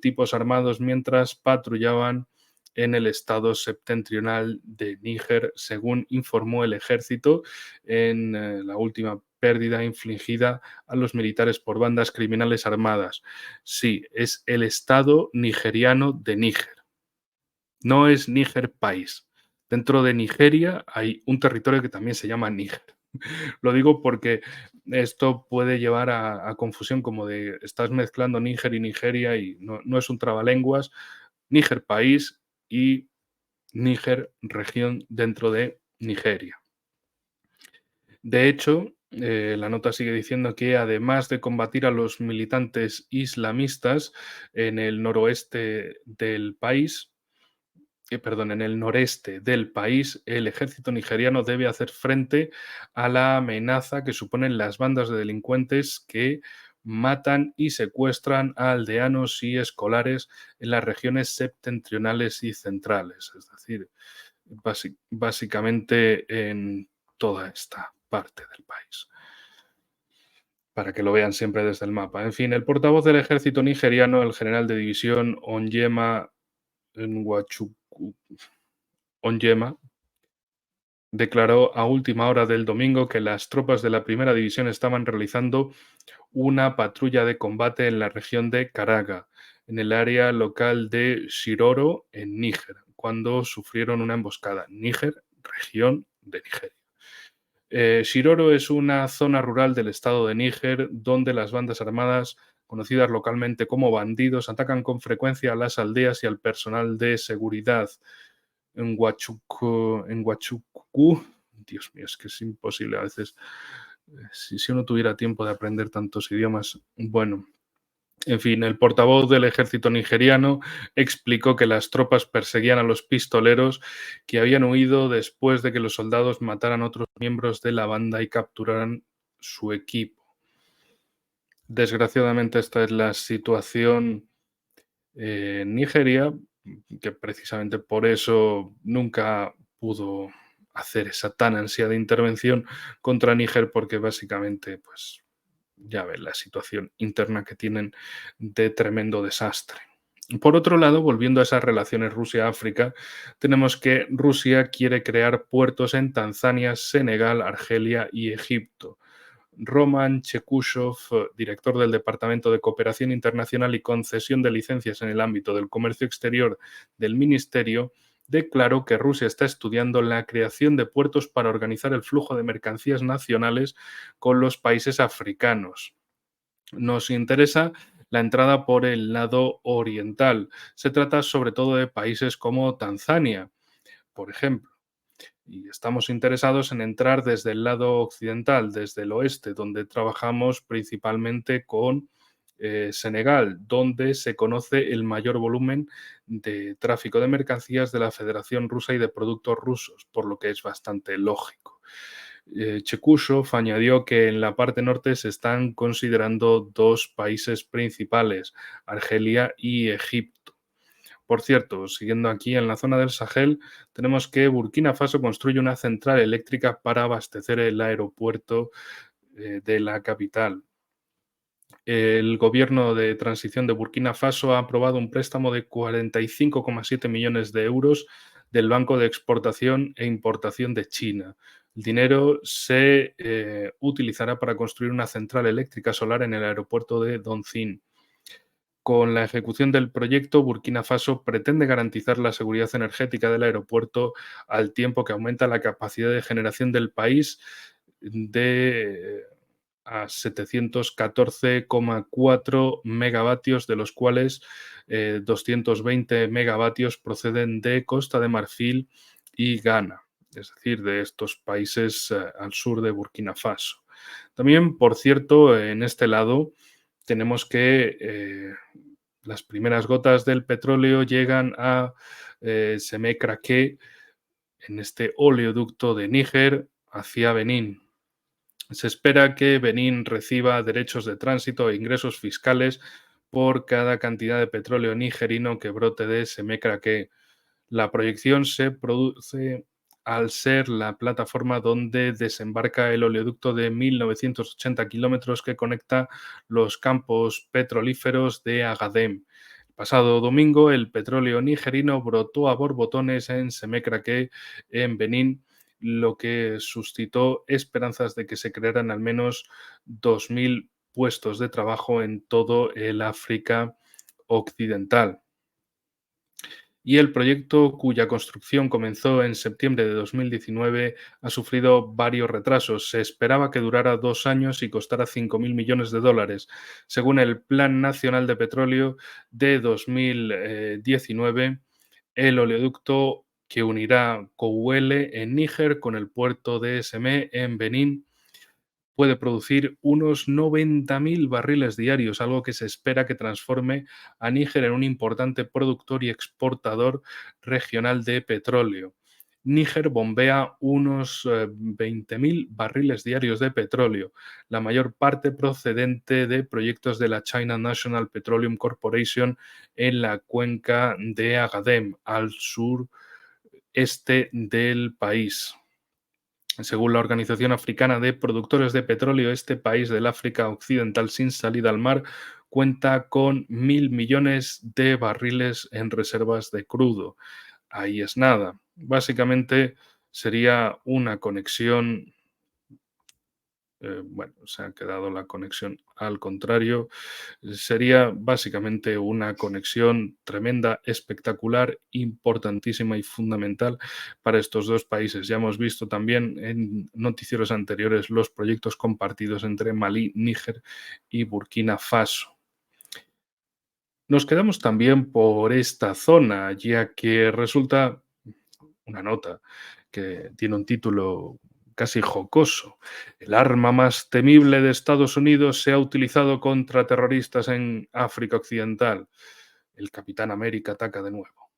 tipos armados mientras patrullaban en el estado septentrional de Níger, según informó el ejército en la última pérdida infligida a los militares por bandas criminales armadas. Sí, es el estado nigeriano de Níger. No es Níger país. Dentro de Nigeria hay un territorio que también se llama Níger. Lo digo porque esto puede llevar a confusión como de estás mezclando Níger y Nigeria y no es un trabalenguas. Níger país y Níger región dentro de Nigeria. De hecho, la nota sigue diciendo que además de combatir a los militantes islamistas en el noroeste del país, perdón, en el noreste del país, el ejército nigeriano debe hacer frente a la amenaza que suponen las bandas de delincuentes que matan y secuestran a aldeanos y escolares en las regiones septentrionales y centrales, es decir, básicamente en toda esta parte del país, para que lo vean siempre desde el mapa. En fin, el portavoz del ejército nigeriano, el general de división Onyema Nwachukwu, Onyema, declaró a última hora del domingo que las tropas de la primera división estaban realizando una patrulla de combate en la región de Karaga, en el área local de Shiroro, en Níger, cuando sufrieron una emboscada. Níger, región de Nigeria. Shiroro es una zona rural del estado de Níger donde las bandas armadas, conocidas localmente como bandidos, atacan con frecuencia a las aldeas y al personal de seguridad. En Huachucu, Dios mío, es que es imposible a veces. Si uno tuviera tiempo de aprender tantos idiomas, bueno. En fin, el portavoz del ejército nigeriano explicó que las tropas perseguían a los pistoleros que habían huido después de que los soldados mataran a otros miembros de la banda y capturaran su equipo. Desgraciadamente esta es la situación en Nigeria, que precisamente por eso nunca pudo hacer esa tan ansiada intervención contra Níger, porque básicamente, pues ya ven la situación interna que tienen de tremendo desastre. Por otro lado, volviendo a esas relaciones Rusia-África, tenemos que Rusia quiere crear puertos en Tanzania, Senegal, Argelia y Egipto. Roman Chekushov, director del Departamento de Cooperación Internacional y Concesión de Licencias en el ámbito del comercio exterior del Ministerio, declaró que Rusia está estudiando la creación de puertos para organizar el flujo de mercancías nacionales con los países africanos. Nos interesa la entrada por el lado oriental. Se trata sobre todo de países como Tanzania, por ejemplo. y estamos interesados en entrar desde el lado occidental, desde el oeste, donde trabajamos principalmente con Senegal, donde se conoce el mayor volumen de tráfico de mercancías de la Federación Rusa y de productos rusos, por lo que es bastante lógico. Chekushov añadió que en la parte norte se están considerando dos países principales, Argelia y Egipto. Por cierto, siguiendo aquí en la zona del Sahel, tenemos que Burkina Faso construye una central eléctrica para abastecer el aeropuerto de la capital. El gobierno de transición de Burkina Faso ha aprobado un préstamo de 45,7 millones de euros del Banco de Exportación e Importación de China. El dinero se utilizará para construir una central eléctrica solar en el aeropuerto de Donzin. Con la ejecución del proyecto, Burkina Faso pretende garantizar la seguridad energética del aeropuerto al tiempo que aumenta la capacidad de generación del país de a 714,4 megavatios, de los cuales 220 megavatios proceden de Costa de Marfil y Ghana, es decir, de estos países al sur de Burkina Faso. También, por cierto, en este lado tenemos que las primeras gotas del petróleo llegan a Semé-Craqué, en este oleoducto de Níger hacia Benín. Se espera que Benín reciba derechos de tránsito e ingresos fiscales por cada cantidad de petróleo nigerino que brote de Semé-Craqué. La proyección se produce al ser la plataforma donde desembarca el oleoducto de 1.980 kilómetros que conecta los campos petrolíferos de Agadem. El pasado domingo, el petróleo nigerino brotó a borbotones en Semé-Craqué, en Benín, lo que suscitó esperanzas de que se crearan al menos 2.000 puestos de trabajo en todo el África occidental. Y el proyecto, cuya construcción comenzó en septiembre de 2019, ha sufrido varios retrasos. Se esperaba que durara 2 años y costara 5.000 millones de dólares. Según el Plan Nacional de Petróleo de 2019, el oleoducto que unirá Kouele en Níger con el puerto de Semé en Benín puede producir unos 90.000 barriles diarios, algo que se espera que transforme a Níger en un importante productor y exportador regional de petróleo. Níger bombea unos 20.000 barriles diarios de petróleo, la mayor parte procedente de proyectos de la China National Petroleum Corporation en la cuenca de Agadem, al sureste del país. Según la Organización Africana de Productores de Petróleo, este país del África Occidental sin salida al mar cuenta con 1.000 millones de barriles en reservas de crudo. Ahí es nada. Básicamente sería una conexión, bueno, se ha quedado la conexión al contrario. Sería básicamente una conexión tremenda, espectacular, importantísima y fundamental para estos dos países. Ya hemos visto también en noticieros anteriores los proyectos compartidos entre Malí, Níger y Burkina Faso. Nos quedamos también por esta zona, ya que resulta una nota que tiene un título casi jocoso. El arma más temible de Estados Unidos se ha utilizado contra terroristas en África Occidental. El Capitán América ataca de nuevo.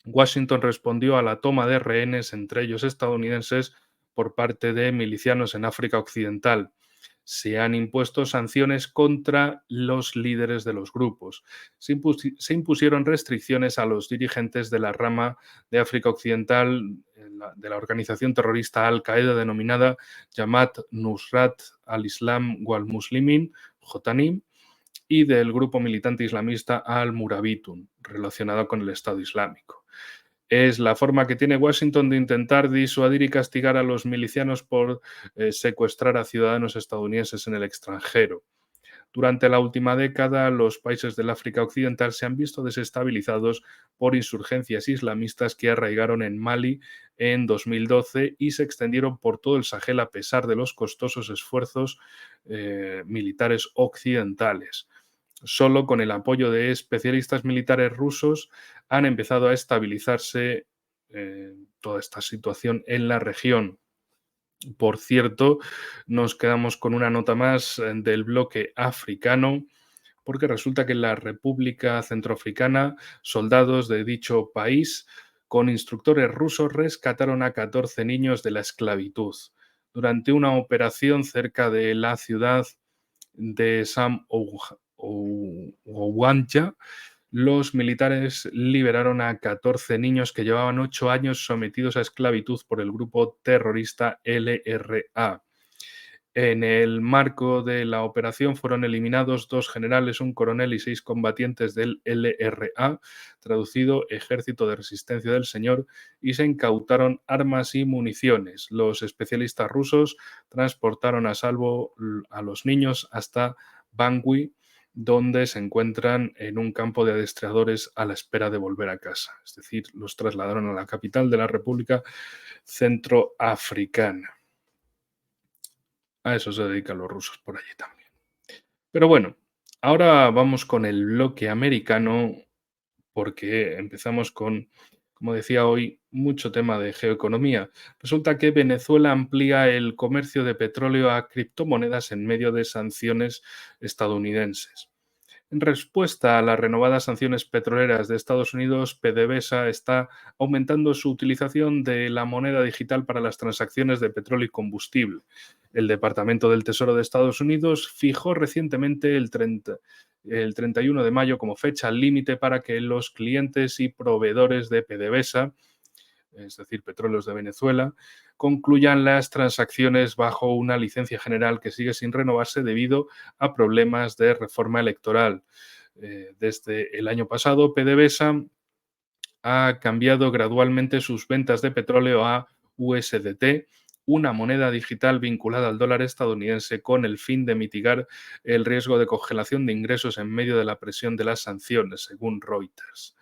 Washington respondió a la toma de rehenes, entre ellos estadounidenses, por parte de milicianos en África Occidental. Se han impuesto sanciones contra los líderes de los grupos. Se impusieron restricciones a los dirigentes de la rama de África Occidental de la organización terrorista Al-Qaeda denominada Jamaat Nusrat al-Islam wal-Muslimin, JNIM, y del grupo militante islamista Al-Murabitun, relacionado con el Estado Islámico. Es la forma que tiene Washington de intentar disuadir y castigar a los milicianos por secuestrar a ciudadanos estadounidenses en el extranjero. Durante la última década, los países del África Occidental se han visto desestabilizados por insurgencias islamistas que arraigaron en Mali en 2012 y se extendieron por todo el Sahel a pesar de los costosos esfuerzos militares occidentales. Solo con el apoyo de especialistas militares rusos han empezado a estabilizarse toda esta situación en la región. Por cierto, nos quedamos con una nota más del bloque africano, porque resulta que en la República Centroafricana, soldados de dicho país con instructores rusos rescataron a 14 niños de la esclavitud durante una operación cerca de la ciudad de Sam Ouanja. Los militares liberaron a 14 niños que llevaban 8 años sometidos a esclavitud por el grupo terrorista LRA. En el marco de la operación fueron eliminados 2 generales, un coronel y 6 combatientes del LRA, traducido Ejército de Resistencia del Señor, y se incautaron armas y municiones. Los especialistas rusos transportaron a salvo a los niños hasta Bangui, donde se encuentran en un campo de adestradores a la espera de volver a casa. Es decir, los trasladaron a la capital de la República Centroafricana. A eso se dedican los rusos por allí también. Pero bueno, ahora vamos con el bloque americano, porque empezamos con, como decía hoy, mucho tema de geoeconomía. Resulta que Venezuela amplía el comercio de petróleo a criptomonedas en medio de sanciones estadounidenses. En respuesta a las renovadas sanciones petroleras de Estados Unidos, PDVSA está aumentando su utilización de la moneda digital para las transacciones de petróleo y combustible. El Departamento del Tesoro de Estados Unidos fijó recientemente el 31 de mayo como fecha límite para que los clientes y proveedores de PDVSA, es decir, Petróleos de Venezuela, concluyan las transacciones bajo una licencia general que sigue sin renovarse debido a problemas de reforma electoral. Desde el año pasado, PDVSA ha cambiado gradualmente sus ventas de petróleo a USDT, una moneda digital vinculada al dólar estadounidense con el fin de mitigar el riesgo de congelación de ingresos en medio de la presión de las sanciones, según Reuters.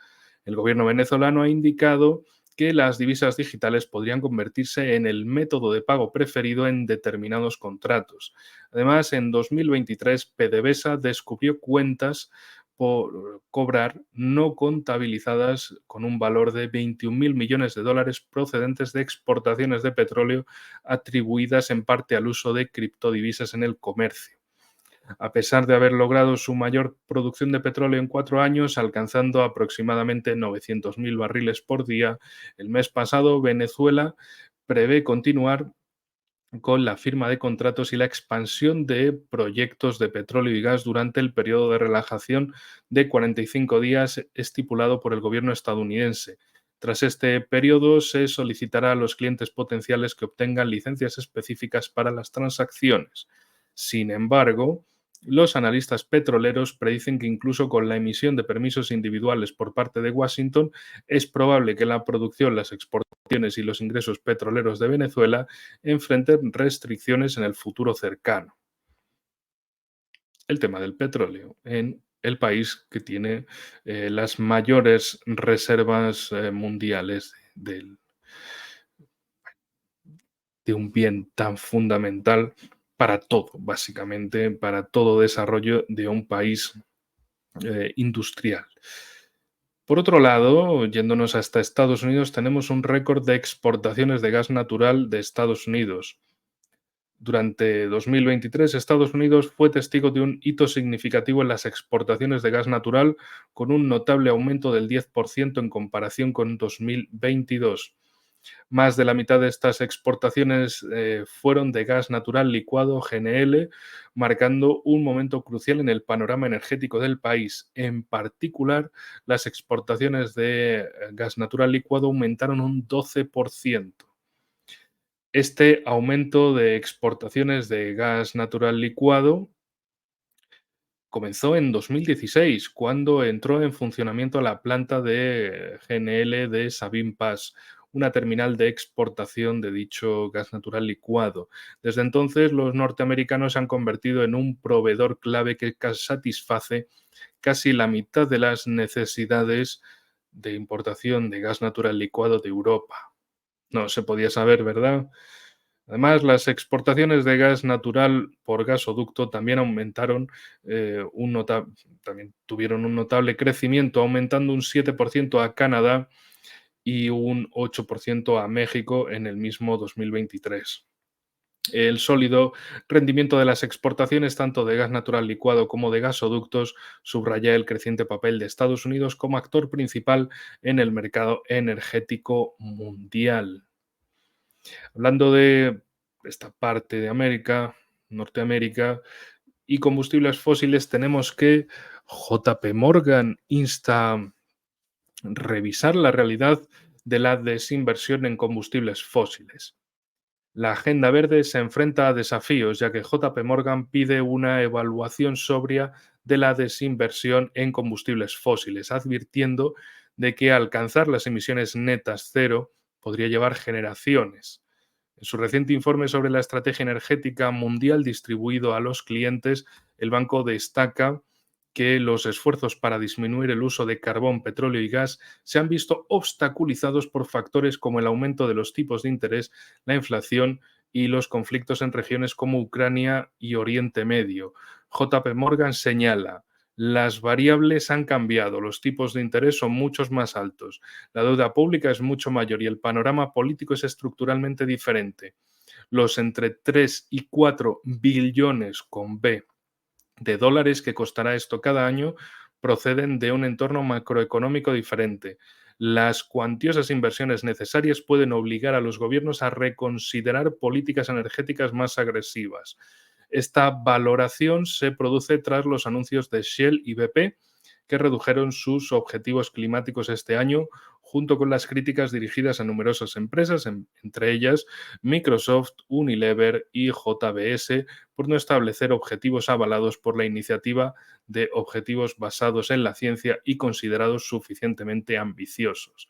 El gobierno venezolano ha indicado que las divisas digitales podrían convertirse en el método de pago preferido en determinados contratos. Además, en 2023, PDVSA descubrió cuentas por cobrar no contabilizadas con un valor de 21.000 millones de dólares procedentes de exportaciones de petróleo atribuidas en parte al uso de criptodivisas en el comercio. A pesar de haber logrado su mayor producción de petróleo en 4 años, alcanzando aproximadamente 900.000 barriles por día, el mes pasado Venezuela prevé continuar con la firma de contratos y la expansión de proyectos de petróleo y gas durante el periodo de relajación de 45 días estipulado por el gobierno estadounidense. Tras este periodo, se solicitará a los clientes potenciales que obtengan licencias específicas para las transacciones. Sin embargo, los analistas petroleros predicen que incluso con la emisión de permisos individuales por parte de Washington, es probable que la producción, las exportaciones y los ingresos petroleros de Venezuela enfrenten restricciones en el futuro cercano. El tema del petróleo en el país que tiene las mayores reservas mundiales de un bien tan fundamental para todo, básicamente, para todo desarrollo de un país industrial. Por otro lado, yéndonos hasta Estados Unidos, tenemos un récord de exportaciones de gas natural de Estados Unidos. Durante 2023, Estados Unidos fue testigo de un hito significativo en las exportaciones de gas natural, con un notable aumento del 10% en comparación con 2022. Más de la mitad de estas exportaciones fueron de gas natural licuado GNL, marcando un momento crucial en el panorama energético del país. En particular, las exportaciones de gas natural licuado aumentaron un 12%. Este aumento de exportaciones de gas natural licuado comenzó en 2016, cuando entró en funcionamiento la planta de GNL de Sabine Pass, una terminal de exportación de dicho gas natural licuado. Desde entonces, los norteamericanos se han convertido en un proveedor clave que satisface casi la mitad de las necesidades de importación de gas natural licuado de Europa. No se podía saber, ¿verdad? Además, las exportaciones de gas natural por gasoducto también aumentaron, también tuvieron un notable crecimiento, aumentando un 7% a Canadá y un 8% a México en el mismo 2023. El sólido rendimiento de las exportaciones tanto de gas natural licuado como de gasoductos subraya el creciente papel de Estados Unidos como actor principal en el mercado energético mundial. Hablando de esta parte de América, Norteamérica y combustibles fósiles, tenemos que JP Morgan insta a revisar la realidad de la desinversión en combustibles fósiles. La Agenda Verde se enfrenta a desafíos, ya que JP Morgan pide una evaluación sobria de la desinversión en combustibles fósiles, advirtiendo de que alcanzar las emisiones netas cero podría llevar generaciones. En su reciente informe sobre la estrategia energética mundial distribuido a los clientes, el banco destaca que los esfuerzos para disminuir el uso de carbón, petróleo y gas se han visto obstaculizados por factores como el aumento de los tipos de interés, la inflación y los conflictos en regiones como Ucrania y Oriente Medio. JP Morgan señala, las variables han cambiado, los tipos de interés son muchos más altos, la deuda pública es mucho mayor y el panorama político es estructuralmente diferente. Los entre 3 y 4 billones con B de dólares que costará esto cada año proceden de un entorno macroeconómico diferente. Las cuantiosas inversiones necesarias pueden obligar a los gobiernos a reconsiderar políticas energéticas más agresivas. Esta valoración se produce tras los anuncios de Shell y BP, que redujeron sus objetivos climáticos este año, junto con las críticas dirigidas a numerosas empresas, entre ellas Microsoft, Unilever y JBS, por no establecer objetivos avalados por la iniciativa de objetivos basados en la ciencia y considerados suficientemente ambiciosos.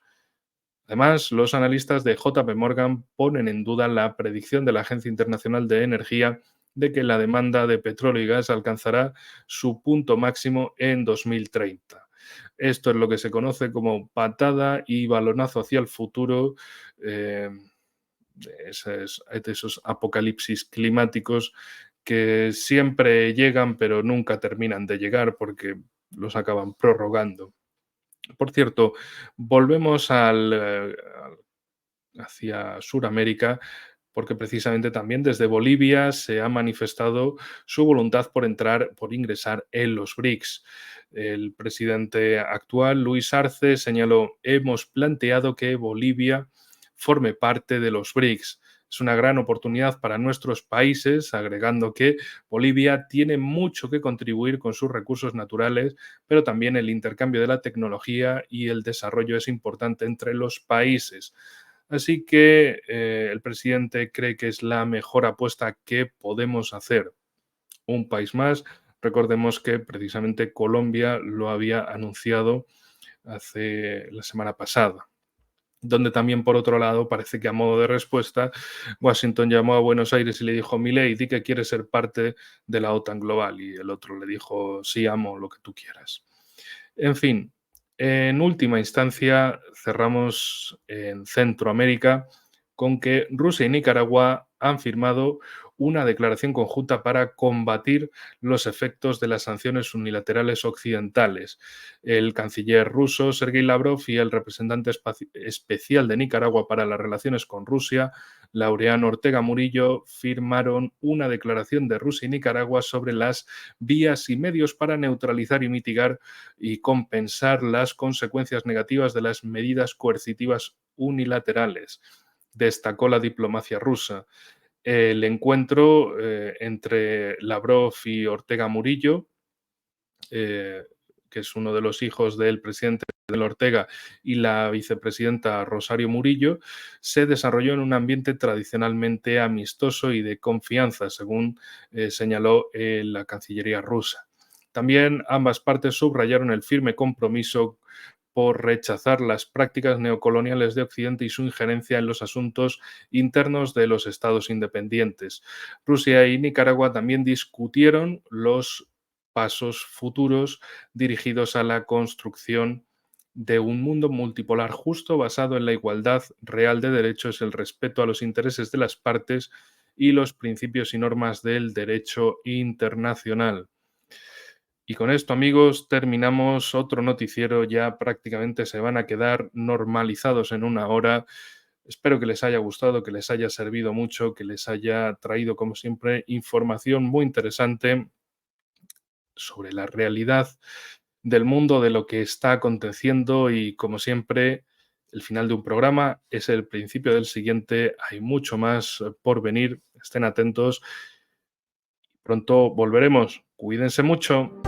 Además, los analistas de JP Morgan ponen en duda la predicción de la Agencia Internacional de Energía de que la demanda de petróleo y gas alcanzará su punto máximo en 2030. Esto es lo que se conoce como patada y balonazo hacia el futuro, eh, de esos apocalipsis climáticos que siempre llegan pero nunca terminan de llegar porque los acaban prorrogando. Por cierto, volvemos hacia Suramérica, porque precisamente también desde Bolivia se ha manifestado su voluntad por ingresar en los BRICS. El presidente actual, Luis Arce, señaló, hemos planteado que Bolivia forme parte de los BRICS. Es una gran oportunidad para nuestros países, agregando que Bolivia tiene mucho que contribuir con sus recursos naturales, pero también el intercambio de la tecnología y el desarrollo es importante entre los países. Así que el presidente cree que es la mejor apuesta que podemos hacer. Un país más. Recordemos que precisamente Colombia lo había anunciado hace la semana pasada, donde también, por otro lado, parece que a modo de respuesta, Washington llamó a Buenos Aires y le dijo, Milei, di que quieres ser parte de la OTAN global. Y el otro le dijo, sí, amo lo que tú quieras. En fin, en última instancia, cerramos en Centroamérica con que Rusia y Nicaragua han firmado una declaración conjunta para combatir los efectos de las sanciones unilaterales occidentales. El canciller ruso Sergei Lavrov y el representante especial de Nicaragua para las relaciones con Rusia, Laureano Ortega Murillo, firmaron una declaración de Rusia y Nicaragua sobre las vías y medios para neutralizar y mitigar y compensar las consecuencias negativas de las medidas coercitivas unilaterales, destacó la diplomacia rusa. El encuentro entre Lavrov y Ortega Murillo, que es uno de los hijos del presidente del Ortega y la vicepresidenta Rosario Murillo, se desarrolló en un ambiente tradicionalmente amistoso y de confianza, según señaló la Cancillería rusa. También ambas partes subrayaron el firme compromiso por rechazar las prácticas neocoloniales de Occidente y su injerencia en los asuntos internos de los estados independientes. Rusia y Nicaragua también discutieron los pasos futuros dirigidos a la construcción de un mundo multipolar justo basado en la igualdad real de derechos, el respeto a los intereses de las partes y los principios y normas del derecho internacional. Y con esto, amigos, terminamos otro noticiero. Ya prácticamente se van a quedar normalizados en una hora. Espero que les haya gustado, que les haya servido mucho, que les haya traído, como siempre, información muy interesante sobre la realidad del mundo, de lo que está aconteciendo y, como siempre, el final de un programa es el principio del siguiente. Hay mucho más por venir. Estén atentos. Pronto volveremos. Cuídense mucho.